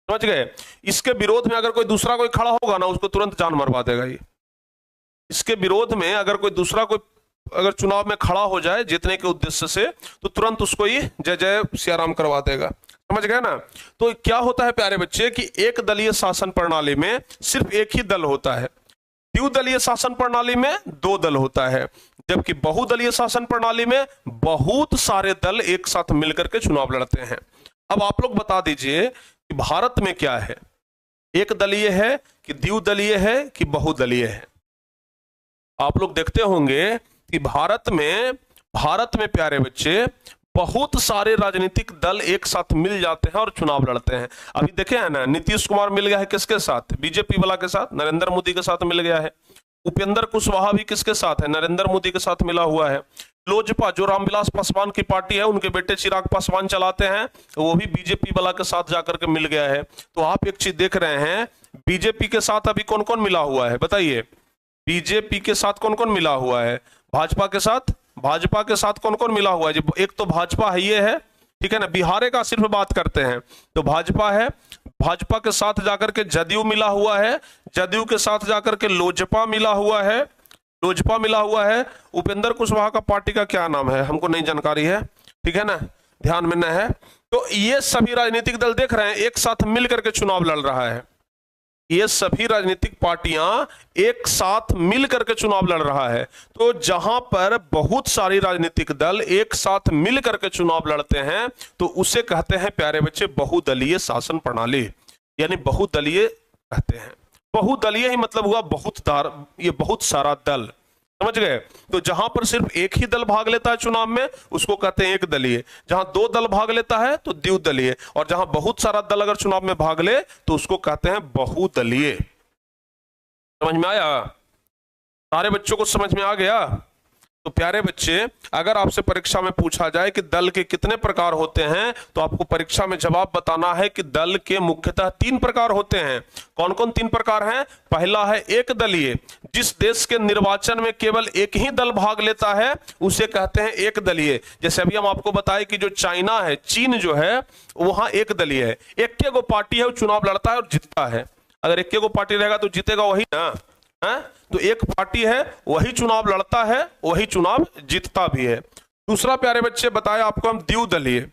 समझ गए। इसके विरोध में अगर कोई दूसरा कोई खड़ा होगा ना उसको तुरंत जान मरवा देगा ये। इसके विरोध में अगर कोई दूसरा कोई अगर चुनाव में खड़ा हो जाए जीतने के उद्देश्य से तो तुरंत उसको ये जय जय सियाराम करवा देगा। समझ गए ना। तो क्या होता है प्यारे बच्चे कि एक दलीय शासन प्रणाली में सिर्फ एक ही दल होता है, द्विदलीय शासन प्रणाली में 2 दल होता है, जबकि बहुदलीय शासन प्रणाली में बहुत सारे दल एक साथ मिलकर के चुनाव लड़ते हैं। अब आप लोग बता दीजिए कि भारत में क्या है, एक दलीय है कि द्विदलीय है कि बहुदलीय है। आप लोग देखते होंगे कि भारत में प्यारे बच्चे बहुत सारे राजनीतिक दल एक साथ मिल जाते हैं और चुनाव लड़ते हैं। अभी देखे हैं ना, नीतीश कुमार मिल गया है किसके साथ? बीजेपी वाला के साथ, नरेंद्र मोदी के साथ मिल गया है। उपेंद्र कुशवाहा भी किसके साथ है? नरेंद्र मोदी के साथ मिला हुआ है। लोजपा जो रामविलास पासवान की पार्टी है, उनके बेटे चिराग पासवान चलाते हैं, वो भी बीजेपी वाला के साथ जाकर के मिल गया है। तो आप एक चीज देख रहे हैं, बीजेपी के साथ अभी कौन कौन मिला हुआ है बताइए? बीजेपी के साथ कौन कौन मिला हुआ है? भाजपा के साथ, भाजपा के साथ कौन कौन मिला हुआ है? एक तो भाजपा है, ये है, ठीक है ना, बिहार का सिर्फ बात करते हैं तो भाजपा है। भाजपा के साथ जाकर के जदयू मिला हुआ है, जदयू के साथ जाकर के लोजपा मिला हुआ है, लोजपा मिला हुआ है। उपेंद्र कुशवाहा का पार्टी का क्या नाम है हमको नहीं जानकारी है, ठीक है ना, ध्यान में न है। तो ये सभी राजनीतिक दल देख रहे हैं एक साथ मिल करके चुनाव लड़ रहा है। ये सभी राजनीतिक पार्टियां एक साथ मिल करके चुनाव लड़ रहा है। तो जहां पर बहुत सारी राजनीतिक दल एक साथ मिल करके चुनाव लड़ते हैं तो उसे कहते हैं प्यारे बच्चे बहुदलीय शासन प्रणाली, यानी बहुदलीय कहते हैं। बहुदलीय ही मतलब हुआ ये बहुत सारा दल, समझ गए? तो जहां पर सिर्फ एक ही दल भाग लेता है चुनाव में उसको कहते हैं एक दलीय, जहां दो दल भाग लेता है तो द्विदलीय, और जहां बहुत सारा दल अगर चुनाव में भाग ले तो उसको कहते हैं बहुदलीय। समझ में आया? सारे बच्चों को समझ में आ गया? तो प्यारे बच्चे, अगर आपसे परीक्षा में पूछा जाए कि दल के कितने प्रकार होते हैं तो आपको परीक्षा में जवाब बताना है कि दल के मुख्यतः 3 प्रकार होते हैं। कौन कौन 3 प्रकार हैं? पहला है एक दलीय, जिस देश के निर्वाचन में केवल एक ही दल भाग लेता है उसे कहते हैं एक दलीय। जैसे अभी हम आपको बताए कि जो चाइना है, चीन जो है, वहां एक दलीय है, एक गो पार्टी है, वो चुनाव लड़ता है और जीतता है। अगर एक गो पार्टी रहेगा तो जीतेगा वही ना, है? तो एक पार्टी है, वही चुनाव लड़ता है, वही चुनाव जीतता भी है। दूसरा प्यारे बच्चे बताया आपको हम द्विदलीय,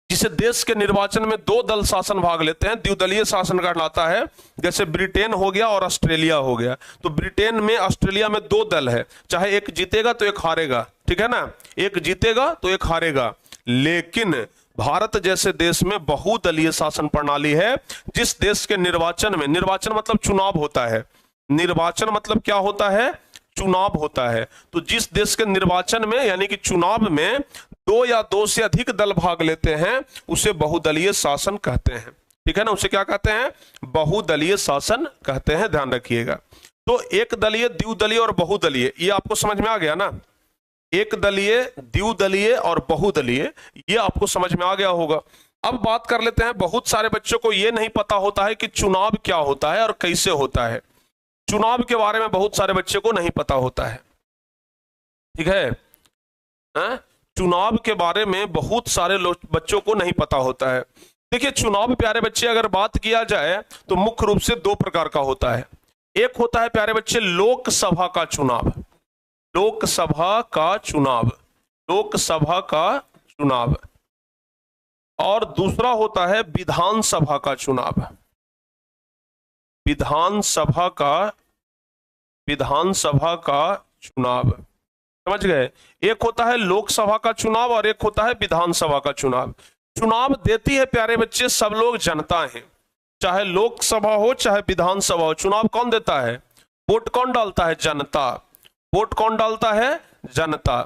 जिसे देश के निर्वाचन में 2 दल शासन भाग लेते हैं, द्विदलीय शासन कहलाता है। जैसे ब्रिटेन हो गया और ऑस्ट्रेलिया हो गया। तो ब्रिटेन में, ऑस्ट्रेलिया में 2 दल है, चाहे एक जीतेगा तो एक हारेगा, ठीक है ना, एक जीतेगा तो एक हारेगा। लेकिन भारत जैसे देश में बहुदलीय शासन प्रणाली है, जिस देश के निर्वाचन में, निर्वाचन मतलब चुनाव होता है, निर्वाचन मतलब क्या होता है? चुनाव होता है। तो जिस देश के निर्वाचन में यानी कि चुनाव में 2 या 2 से अधिक दल भाग लेते हैं उसे बहुदलीय शासन कहते हैं, ठीक है ना, उसे क्या कहते हैं? बहुदलीय शासन कहते हैं, ध्यान रखिएगा। तो एक दलीय, द्विदलीय और बहुदलीय, ये आपको समझ में आ गया ना? एक दलीय, द्विदलीय और बहुदलीय, ये आपको समझ में आ गया होगा। अब बात कर लेते हैं, बहुत सारे बच्चों को यह नहीं पता होता है कि चुनाव क्या होता है और कैसे होता है। चुनाव के बारे में बहुत सारे बच्चे को नहीं पता होता है, ठीक है? चुनाव के बारे में बहुत सारे बच्चों को नहीं पता होता है। देखिए, चुनाव प्यारे बच्चे अगर बात किया जाए तो मुख्य रूप से 2 प्रकार का होता है। एक होता है प्यारे बच्चे लोकसभा का चुनाव, लोकसभा का चुनाव, लोकसभा का चुनाव, और दूसरा होता है विधानसभा का चुनाव, विधानसभा का चुनाव, समझ गए? एक होता है लोकसभा का चुनाव और एक होता है विधानसभा का चुनाव। चुनाव देती है प्यारे बच्चे सब लोग, जनता है, चाहे लोकसभा हो चाहे विधानसभा हो। चुनाव कौन देता है? वोट कौन डालता है? जनता। वोट कौन डालता है? जनता।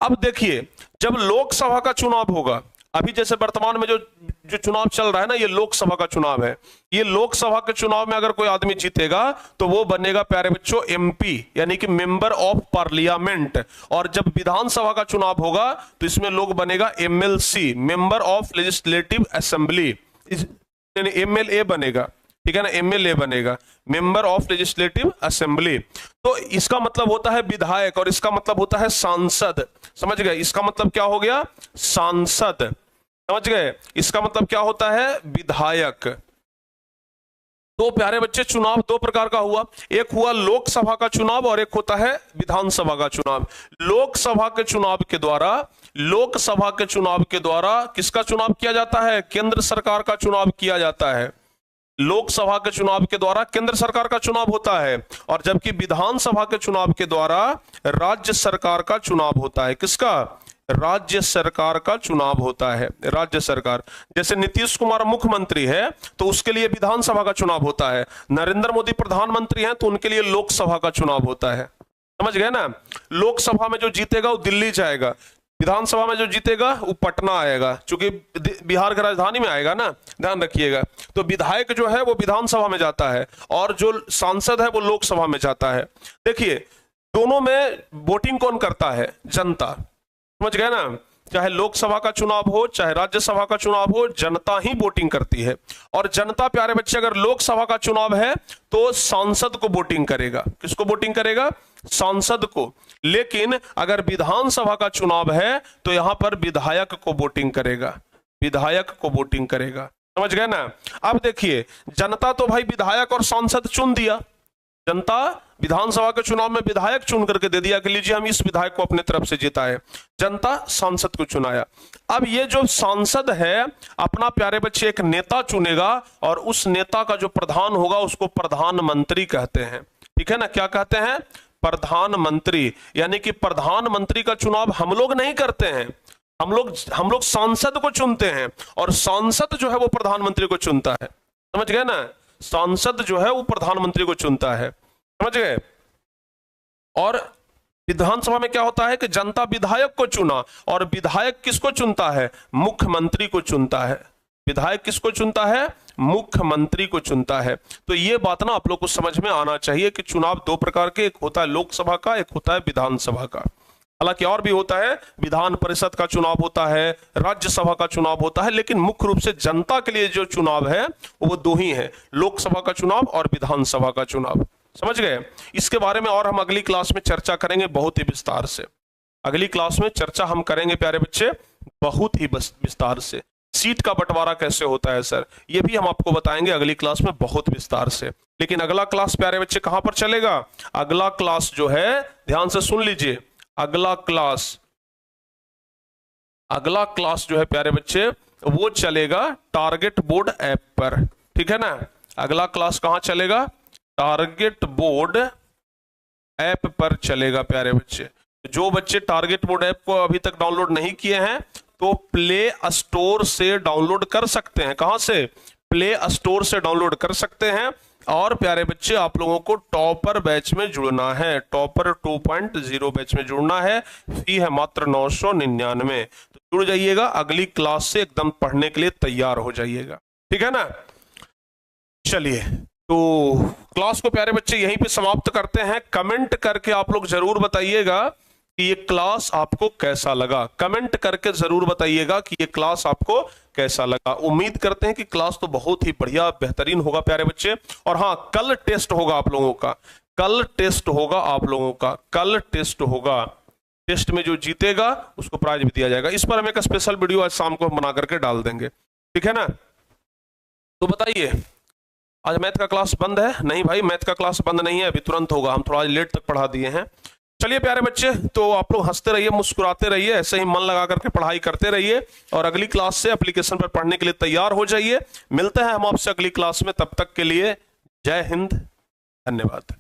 अब देखिए, जब लोकसभा का चुनाव होगा, अभी जैसे वर्तमान में जो चुनाव चल रहा है ना, ये लोकसभा का चुनाव है। ये लोकसभा के चुनाव में अगर कोई आदमी जीतेगा तो वो बनेगा प्यारे बच्चों एमपी, यानी कि मेंबर ऑफ पार्लियामेंट। और जब विधानसभा का चुनाव होगा तो इसमें लोग बनेगा MLC, member of legislative assembly, यानी एमएलए बनेगा, ठीक है ना, एमएलए बनेगा, मेंबर ऑफ लेजिस्लेटिव असेंबली। तो इसका मतलब होता है विधायक और इसका मतलब होता है सांसद, समझ गए? इसका मतलब क्या हो गया? सांसद, समझ गए? इसका मतलब क्या होता है? विधायक। तो प्यारे बच्चे, चुनाव 2 प्रकार का हुआ, एक हुआ लोकसभा का चुनाव और एक होता है विधानसभा का चुनाव। लोकसभा के चुनाव के द्वारा, लोकसभा के चुनाव के द्वारा किसका चुनाव किया जाता है? केंद्र सरकार का चुनाव किया जाता है। लोकसभा के चुनाव के द्वारा केंद्र सरकार का चुनाव होता है, और जबकि विधानसभा के चुनाव के द्वारा राज्य सरकार का चुनाव होता है। किसका? राज्य सरकार का चुनाव होता है, राज्य सरकार। जैसे नीतीश कुमार मुख्यमंत्री है तो उसके लिए विधानसभा का चुनाव होता है, नरेंद्र मोदी प्रधानमंत्री हैं तो उनके लिए लोकसभा का चुनाव होता है, समझ गए ना? लोकसभा में जो जीतेगा वो दिल्ली जाएगा, विधानसभा में जो जीतेगा वो पटना आएगा, क्योंकि बिहार की राजधानी में आएगा ना, ध्यान रखिएगा। तो विधायक जो है वो विधानसभा में जाता है और जो सांसद है वो लोकसभा में जाता है। देखिए दोनों में वोटिंग कौन करता है? जनता, समझ गए ना। चाहे लोकसभा का चुनाव हो चाहे राज्यसभा का चुनाव हो, जनता ही वोटिंग करती है। और जनता प्यारे बच्चे अगर लोकसभा का चुनाव है तो सांसद को वोटिंग करेगा। किसको वोटिंग करेगा? सांसद को। लेकिन अगर विधानसभा का चुनाव है तो यहां पर विधायक को वोटिंग करेगा, विधायक को वोटिंग करेगा, समझ गए ना। अब देखिए जनता तो भाई विधायक और सांसद चुन दिया, जनता विधानसभा के चुनाव में विधायक चुन करके दे दिया कि लीजिए हम इस विधायक को अपने तरफ से जिताए, जनता सांसद को चुनाया। अब ये जो सांसद है अपना प्यारे बच्चे एक नेता चुनेगा और उस नेता का जो प्रधान होगा उसको प्रधानमंत्री कहते हैं, ठीक है ना। क्या कहते हैं? प्रधानमंत्री। यानी कि प्रधानमंत्री का चुनाव हम लोग नहीं करते हैं, हम लोग सांसद को चुनते हैं और सांसद जो है वो प्रधानमंत्री को चुनता है, समझ गए ना। सांसद जो है वो प्रधानमंत्री को चुनता है, समझ गए। और विधानसभा में क्या होता है कि जनता विधायक को चुना और विधायक किसको चुनता है? मुख्यमंत्री को चुनता है। विधायक किसको चुनता है? मुख्यमंत्री को चुनता है। तो ये बात ना आप लोग को समझ में आना चाहिए कि चुनाव दो प्रकार के, एक होता है लोकसभा का, एक होता है विधानसभा का। हालांकि और भी होता है, विधान परिषद का चुनाव होता है, राज्यसभा का चुनाव होता है, लेकिन मुख्य रूप से जनता के लिए जो चुनाव है वो दो ही है, लोकसभा का चुनाव और विधानसभा का चुनाव, समझ गए। इसके बारे में और हम अगली क्लास में चर्चा करेंगे बहुत ही विस्तार से। अगली क्लास में चर्चा हम करेंगे प्यारे बच्चे बहुत ही विस्तार से। सीट का बंटवारा कैसे होता है सर, ये भी हम आपको बताएंगे अगली क्लास में बहुत विस्तार से। लेकिन अगला क्लास प्यारे बच्चे कहां पर चलेगा? अगला क्लास जो है, ध्यान से सुन लीजिए, अगला क्लास जो है प्यारे बच्चे वो चलेगा टारगेट बोर्ड ऐप पर, ठीक है ना। अगला क्लास कहां चलेगा? टारगेट बोर्ड ऐप पर चलेगा प्यारे बच्चे। जो बच्चे टारगेट बोर्ड ऐप को अभी तक डाउनलोड नहीं किए हैं तो प्ले स्टोर से डाउनलोड कर सकते हैं। कहां से? प्ले स्टोर से डाउनलोड कर सकते हैं। और प्यारे बच्चे आप लोगों को टॉपर बैच में जुड़ना है, टॉपर 2.0 बैच में जुड़ना है। फी है मात्र 999। तो जुड़ जाइएगा, अगली क्लास से एकदम पढ़ने के लिए तैयार हो जाइएगा, ठीक है ना। चलिए तो क्लास को प्यारे बच्चे यहीं पे समाप्त करते हैं। कमेंट करके आप लोग जरूर बताइएगा कि ये क्लास आपको कैसा लगा, कमेंट करके जरूर बताइएगा कि ये क्लास आपको कैसा लगा। उम्मीद करते हैं कि क्लास तो बहुत ही बढ़िया बेहतरीन होगा प्यारे बच्चे। और हाँ, कल टेस्ट होगा आप लोगों का, कल टेस्ट होगा आप लोगों का, कल टेस्ट होगा। टेस्ट में जो जीतेगा उसको प्राइज भी दिया जाएगा। इस पर हम एक स्पेशल वीडियो आज शाम को बना करके डाल देंगे, ठीक है ना। तो बताइए, आज मैथ का क्लास बंद है? नहीं भाई, मैथ का क्लास बंद नहीं है, अभी तुरंत होगा। हम थोड़ा आज लेट तक पढ़ा दिए हैं। चलिए प्यारे बच्चे, तो आप लोग हंसते रहिए, मुस्कुराते रहिए, ऐसे ही मन लगा करके पढ़ाई करते रहिए और अगली क्लास से एप्लीकेशन पर पढ़ने के लिए तैयार हो जाइए। मिलते हैं हम आपसे अगली क्लास में, तब तक के लिए जय हिंद, धन्यवाद।